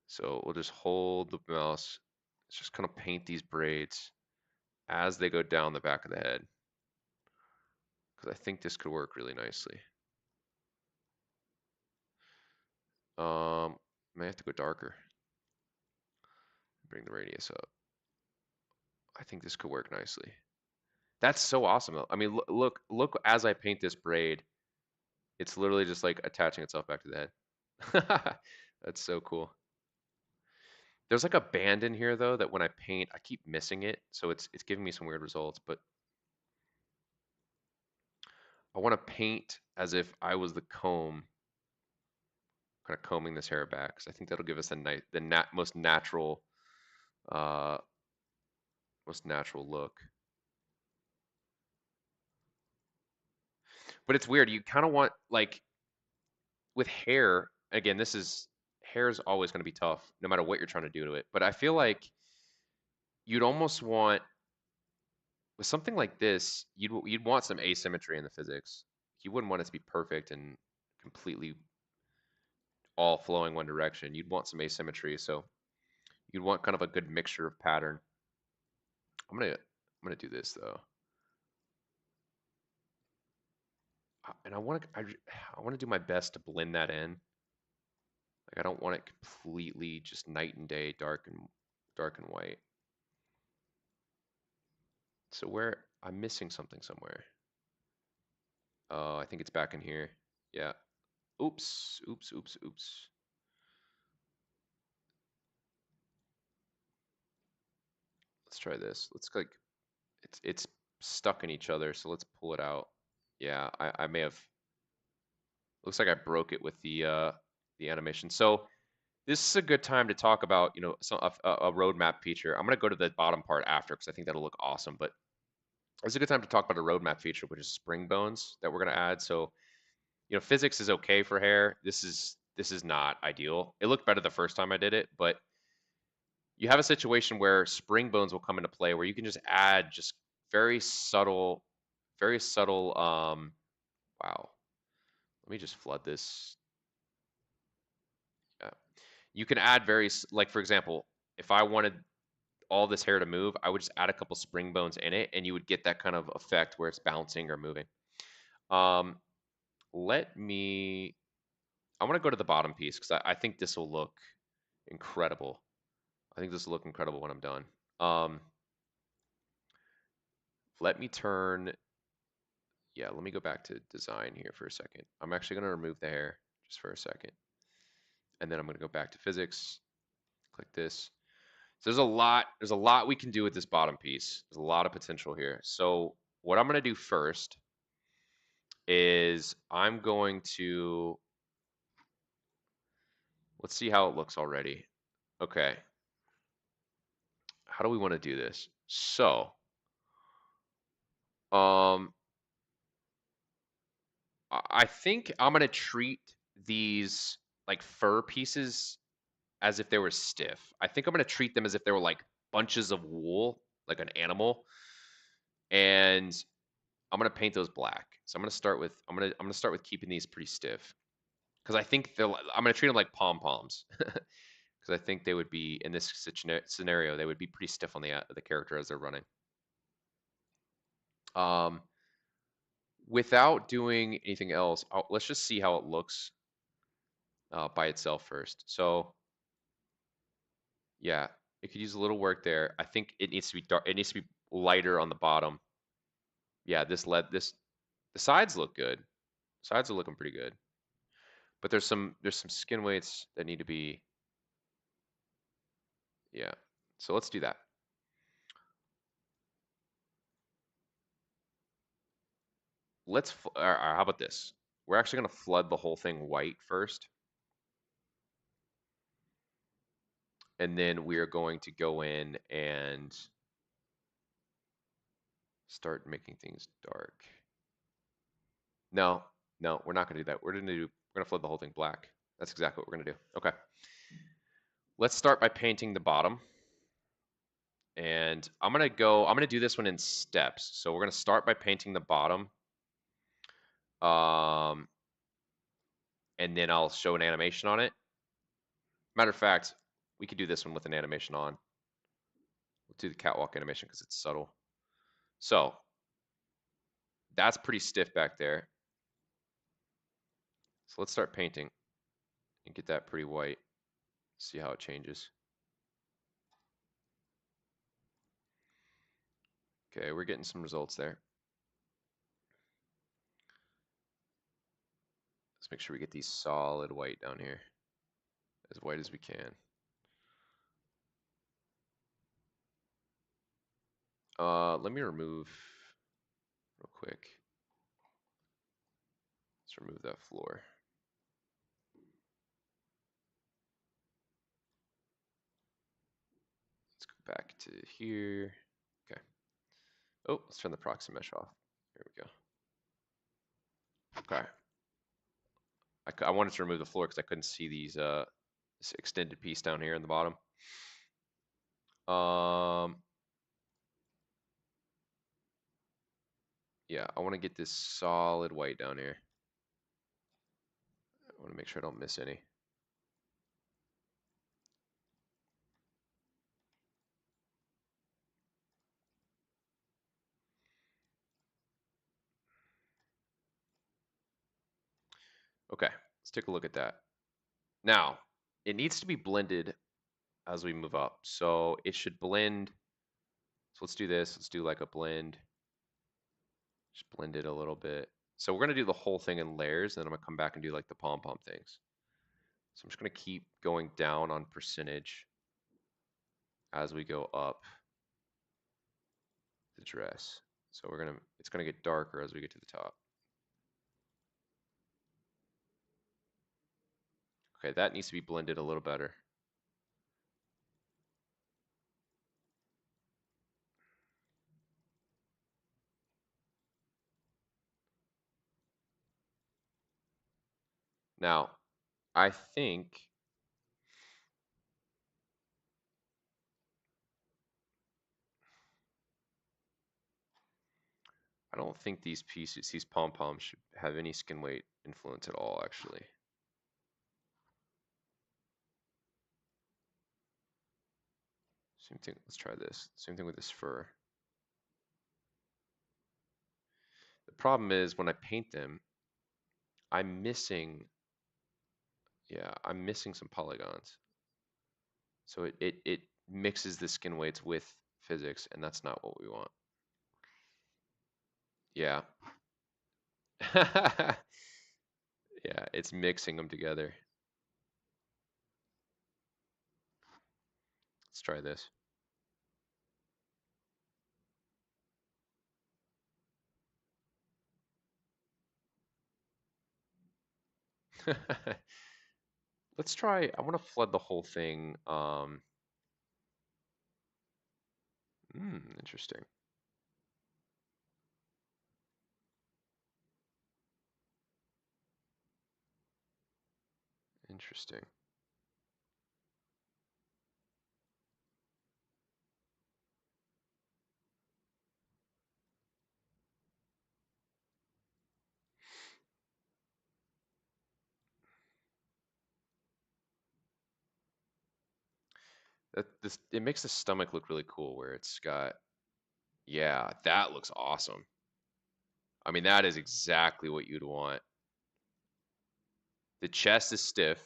So we'll just hold the mouse. Let's just kind of paint these braids as they go down the back of the head. Because I think this could work really nicely. May have to go darker. Bring the radius up. I think this could work nicely. That's so awesome. I mean, look as I paint this braid. It's literally just like attaching itself back to the head. That's so cool. There's like a band in here though that when I paint, I keep missing it, so it's giving me some weird results. But I want to paint as if I was the comb, kind of combing this hair back, because I think that'll give us the uh, most natural look. But it's weird. You kind of want like with hair. Again, hair is always going to be tough, no matter what you're trying to do to it. But I feel like you'd almost want with something like this, you'd want some asymmetry in the physics. You wouldn't want it to be perfect and completely all flowing one direction. You'd want some asymmetry, so you'd want kind of a good mixture of pattern. I'm gonna do this though, and I want to do my best to blend that in. Like I don't want it completely just night and day, dark and white. So where I'm missing something somewhere. Oh, I think it's back in here. Yeah. Oops, oops, oops, oops. Let's try this. Let's like it's stuck in each other, so let's pull it out. Yeah, I may have looks like I broke it with the animation. So this is a good time to talk about, a roadmap feature. I'm gonna go to the bottom part after because I think that'll look awesome. But it's a good time to talk about a roadmap feature, which is spring bones that we're gonna add. So, physics is okay for hair. This is not ideal. It looked better the first time I did it, but you have a situation where spring bones will come into play where you can just add just very subtle, very subtle. Wow. Let me just flood this. Yeah. You can add like for example, if I wanted all this hair to move, I would just add a couple spring bones in it, and you would get that kind of effect where it's bouncing or moving. Um, let me. I want to go to the bottom piece because I think this will look incredible. I think this will look incredible when I'm done. Let me turn, yeah, let me go back to design here for a second. I'm actually going to remove the hair just for a second. And then I'm going to go back to physics, click this. So there's a lot we can do with this bottom piece. There's a lot of potential here. So what I'm going to do first is I'm going to, let's see how it looks already. Okay. How do we want to do this? So, um, I think I'm going to treat these like fur pieces as if they were stiff. I think I'm going to treat them as if they were like bunches of wool, like an animal. And I'm going to paint those black. So I'm going to start with I'm going to start with keeping these pretty stiff because I think I'm going to treat them like pom-poms. Because I think they would be in this scenario, they would be pretty stiff on the character as they're running. Um, without doing anything else, let's just see how it looks by itself first. So yeah, it could use a little work there. I think it needs to be dark. It needs to be lighter on the bottom. Yeah, the sides look good. Sides are looking pretty good. But there's some skin weights that need to be, yeah. So let's do that. How about this? We're actually going to flood the whole thing white first. And then we are going to go in and start making things dark. No, no, we're not going to do that. We're going to flood the whole thing black. That's exactly what we're going to do. Okay. Let's start by painting the bottom. And I'm going to do this one in steps. So we're going to start by painting the bottom. And then I'll show an animation on it. Matter of fact, we could do this one with an animation on. We'll do the catwalk animation because it's subtle. So that's pretty stiff back there. So let's start painting and get that pretty white. See how it changes. Okay, we're getting some results there. Let's make sure we get these solid white down here. As white as we can. Let me remove real quick. Let's remove that floor. Let's go back to here. Okay. Oh, let's turn the proxy mesh off. There we go. Okay. I wanted to remove the floor because I couldn't see this extended piece down here in the bottom. Yeah, I want to get this solid white down here. I want to make sure I don't miss any. Okay, let's take a look at that. Now, it needs to be blended as we move up. So it should blend. So let's do this. Let's do like a blend. Just blend it a little bit. So we're going to do the whole thing in layers, and then I'm going to come back and do like the pom-pom things. So I'm just going to keep going down on percentage as we go up the dress. So it's going to get darker as we get to the top. Okay, that needs to be blended a little better. Now, I think I don't think these pieces, these pom-poms should have any skin weight influence at all, actually. Same thing, let's try this. Same thing with this fur. The problem is when I paint them, I'm missing Yeah, I'm missing some polygons. So it mixes the skin weights with physics, and that's not what we want. Yeah. Yeah, it's mixing them together. Let's try this. Let's try, I want to flood the whole thing. Interesting. Interesting. It makes the stomach look really cool where it's got, yeah, that looks awesome. I mean, that is exactly what you'd want. The chest is stiff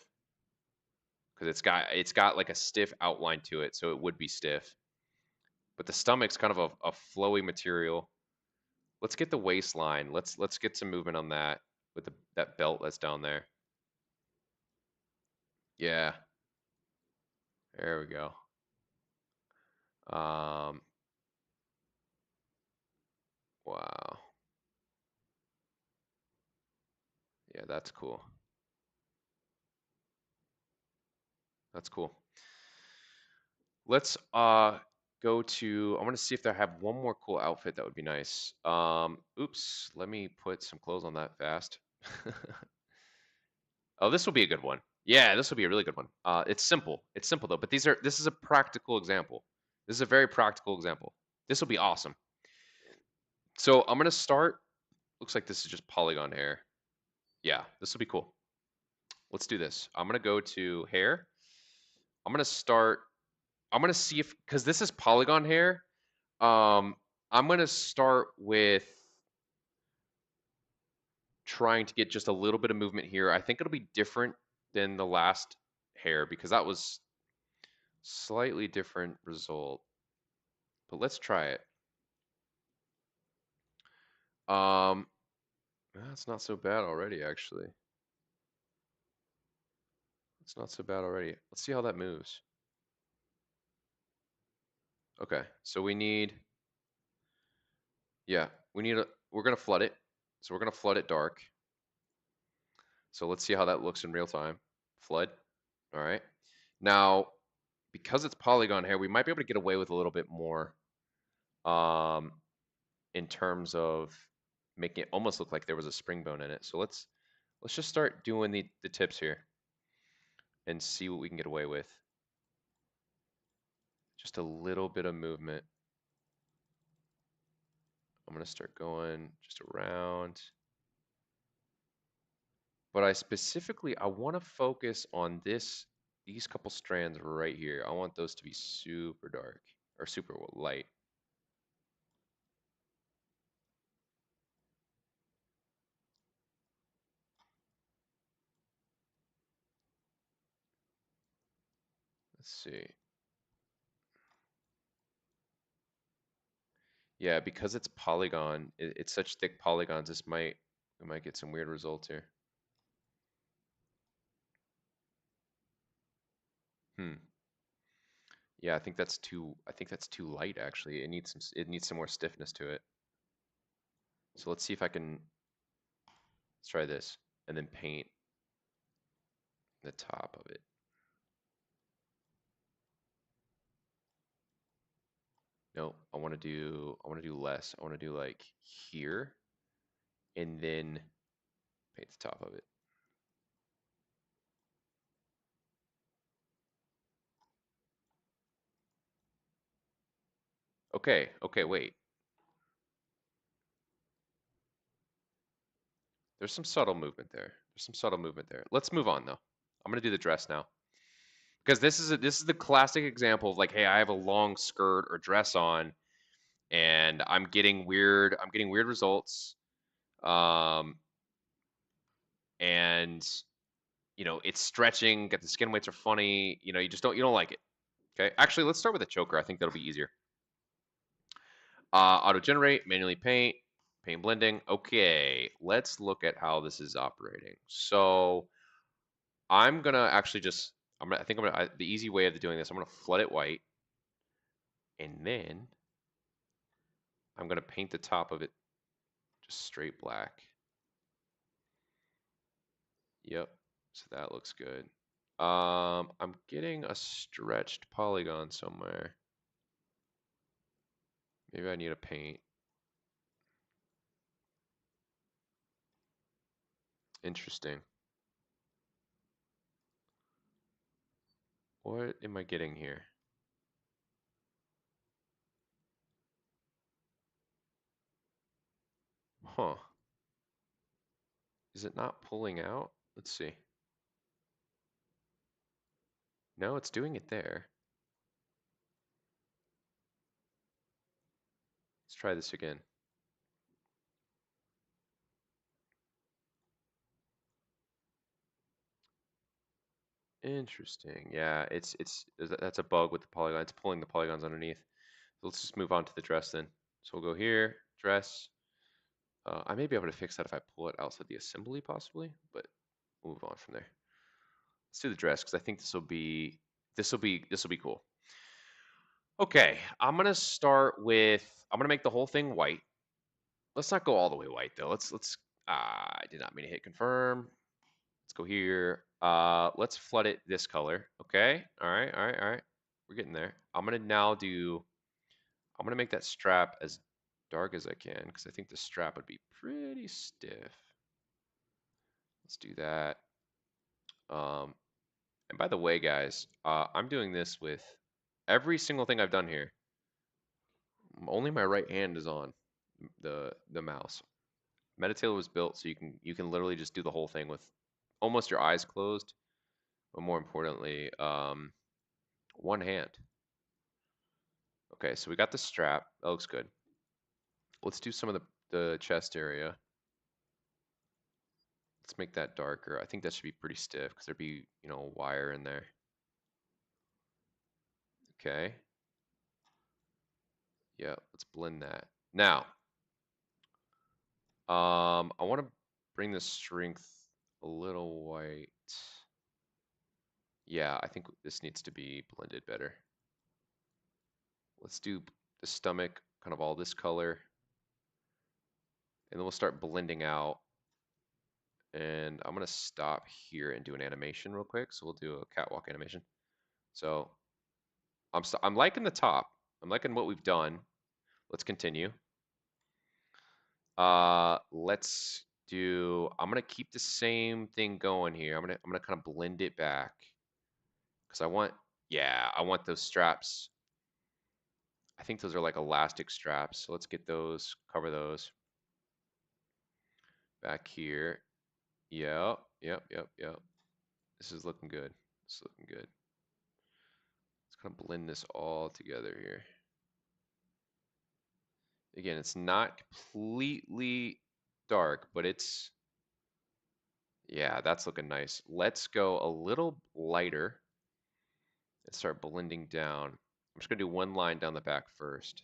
because it's got like a stiff outline to it, so it would be stiff. But the stomach's kind of a flowy material. Let's get the waistline. Let's get some movement on that with that belt that's down there. Yeah, there we go. Wow. Yeah, that's cool. That's cool. Let's go to, I want to see if they have one more cool outfit that would be nice. Oops, let me put some clothes on that fast. Oh, this will be a good one. Yeah, this will be a really good one. It's simple. It's simple though, but this is a practical example. This is a very practical example. This will be awesome. So I'm gonna start. Looks like this is just polygon hair. Yeah, this will be cool. Let's do this. I'm gonna go to hair. I'm gonna start. I'm gonna see if, because this is polygon hair. I'm gonna start with trying to get just a little bit of movement here. I think it'll be different than the last hair because that was slightly different result. But let's try it. Um, that's not so bad already, actually. It's not so bad already. Let's see how that moves. Okay, so we need, yeah, we're gonna flood it. So we're gonna flood it dark. So let's see how that looks in real time. Flood. All right. Now, because it's polygon hair, we might be able to get away with a little bit more um, in terms of making it almost look like there was a spring bone in it. So let's just start doing the tips here and see what we can get away with. Just a little bit of movement. I'm gonna start going just around. But I want to focus on these couple strands right here. I want those to be super dark or super light. Let's see. Yeah, because it's polygon, it's such thick polygons, we might get some weird results here. Hmm. Yeah, I think that's too light actually. It needs some more stiffness to it. So let's see if I can, let's try this and then paint the top of it. No, I want to do less. I want to do like here and then paint the top of it. Okay, okay, wait. There's some subtle movement there. There's some subtle movement there. Let's move on though. I'm gonna do the dress now because this is the classic example of like, hey, I have a long skirt or dress on, and I'm getting weird results, and you know, it's stretching, get the skin weights are funny, you know, you don't like it. Okay, actually, let's start with a choker. I think that'll be easier. Auto generate, manually paint, paint blending. Okay, let's look at how this is operating. So I'm gonna actually just, the easy way of doing this, I'm gonna flood it white, and then I'm gonna paint the top of it just straight black. Yep, so that looks good. I'm getting a stretched polygon somewhere. Maybe I need a paint. Interesting. What am I getting here? Huh. Is it not pulling out? Let's see. No, it's doing it there. Let's try this again. Interesting. Yeah, that's a bug with the polygon. It's pulling the polygons underneath. So let's just move on to the dress then. So we'll go here, dress. I may be able to fix that if I pull it outside the assembly possibly, but we'll move on from there. Let's do the dress because I think this will be cool. Okay, I'm gonna make the whole thing white. Let's not go all the way white though. I did not mean to hit confirm. Let's go here. Let's flood it this color. Okay. All right. All right. All right. We're getting there. I'm gonna make that strap as dark as I can because I think the strap would be pretty stiff. Let's do that. Um, and by the way, guys, I'm doing this with every single thing I've done here. Only my right hand is on the mouse. Metatailor was built so you can literally just do the whole thing with almost your eyes closed, but more importantly, one hand. Okay, so we got the strap. That looks good. Let's do some of the chest area. Let's make that darker. I think that should be pretty stiff because there'd be, you know, a wire in there. Okay. Yeah, let's blend that. Now, I want to bring the strength a little white. Yeah, I think this needs to be blended better. Let's do the stomach, kind of all this color. And then we'll start blending out. And I'm going to stop here and do an animation real quick. So we'll do a catwalk animation. So I'm liking the top. I'm liking what we've done. Let's continue. Let's do. I'm gonna keep the same thing going here. I'm gonna kind of blend it back because I want those straps. I think those are like elastic straps. So let's get those. Cover those back here. Yep, yep, yep, yep. This is looking good. This is looking good. Let's kind of blend this all together here. Again, it's not completely dark, but yeah, that's looking nice. Let's go a little lighter and start blending down. I'm just gonna do one line down the back first,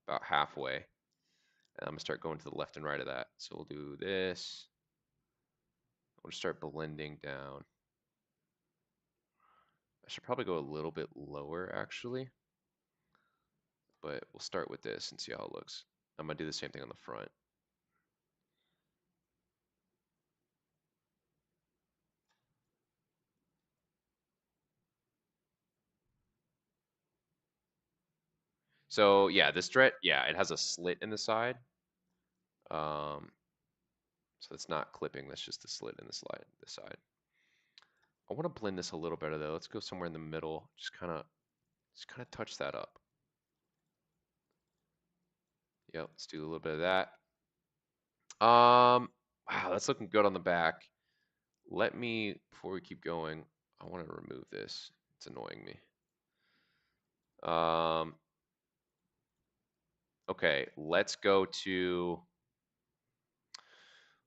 about halfway. And I'm gonna start going to the left and right of that. So we'll do this. We'll just start blending down. I should probably go a little bit lower actually, but we'll start with this and see how it looks. I'm gonna do the same thing on the front. So yeah, this thread, yeah, it has a slit in the side. So it's not clipping, that's just the slit in the side. I want to blend this a little better though. Let's go somewhere in the middle. Just kind of touch that up. Yep, let's do a little bit of that. Wow, that's looking good on the back. Before we keep going, I want to remove this. It's annoying me. Okay, let's go to,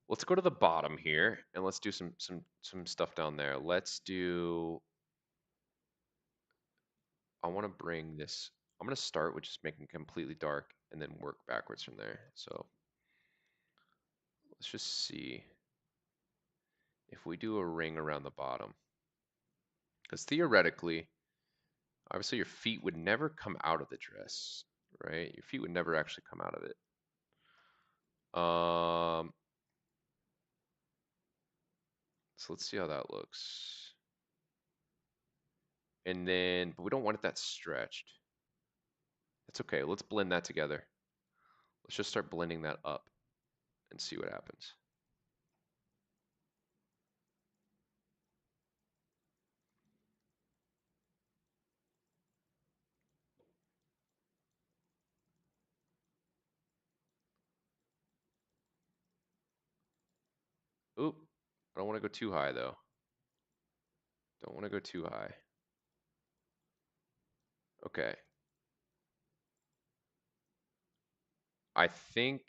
Let's go to the bottom here and let's do some stuff down there. Let's do, I want to bring this, I'm going to start with just making it completely dark and then work backwards from there. So let's just see if we do a ring around the bottom. Because theoretically, obviously your feet would never come out of the dress, right? Your feet would never actually come out of it. So let's see how that looks. And then, but we don't want it that stretched. That's okay. Let's blend that together. Let's just start blending that up and see what happens. Oop, I don't want to go too high though. Don't want to go too high. Okay. I think,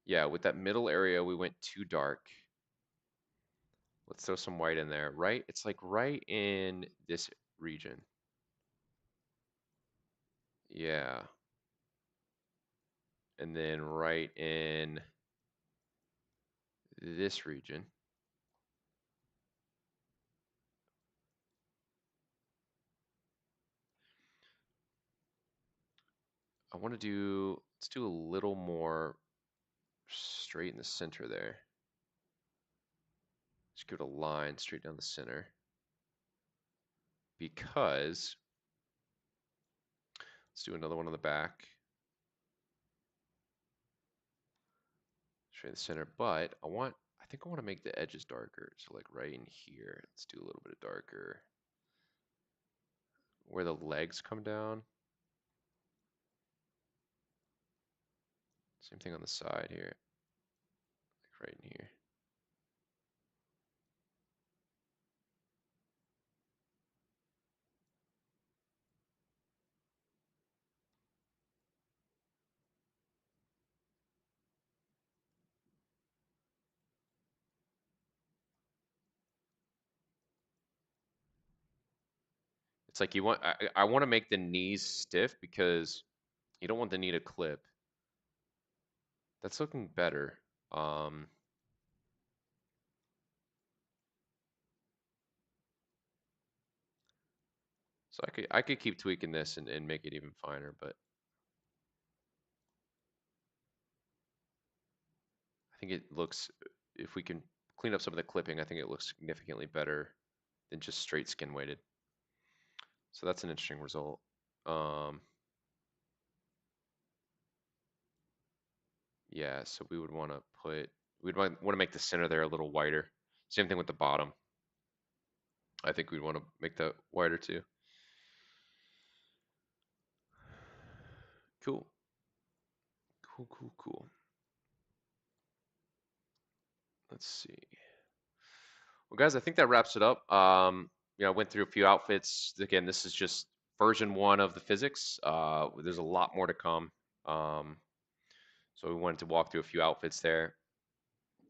yeah, with that middle area, we went too dark. Let's throw some white in there, right? It's like right in this region. Yeah. And then right in this region. I want to do, let's do a little more straight in the center there. Just give it a line straight down the center. Because, let's do another one on the back. Straight in the center, but I think I want to make the edges darker. So like right in here, let's do a little bit of darker. Where the legs come down. Same thing on the side here, like right in here. It's like you want, I want to make the knees stiff because you don't want the knee to clip. That's looking better. So I could keep tweaking this and make it even finer, but I think it looks, if we can clean up some of the clipping, I think it looks significantly better than just straight skin weighted. So that's an interesting result. Yeah, so we would want to put, we'd want to make the center there a little whiter. Same thing with the bottom. I think we'd want to make that wider too. Cool. Cool, cool, cool. Let's see. Well, guys, I think that wraps it up. I went through a few outfits. Again, this is just version 1 of the physics. There's a lot more to come. So we wanted to walk through a few outfits there.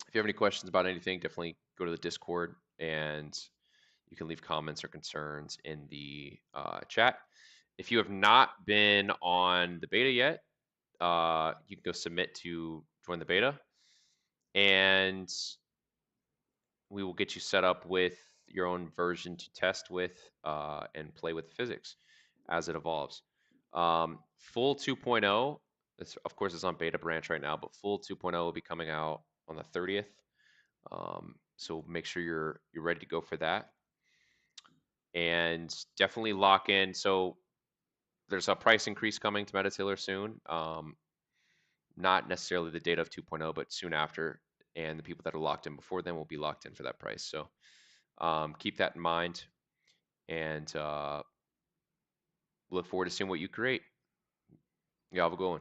If you have any questions about anything, definitely go to the Discord and you can leave comments or concerns in the chat. If you have not been on the beta yet, you can go submit to join the beta, and we will get you set up with your own version to test with and play with physics as it evolves. Full 2.0, of course, it's on beta branch right now, but full 2.0 will be coming out on the 30th. So make sure you're ready to go for that, and definitely lock in. So there's a price increase coming to Metatailor soon. Not necessarily the date of 2.0, but soon after. And the people that are locked in before then will be locked in for that price. So keep that in mind, and look forward to seeing what you create. Yeah, have a good one.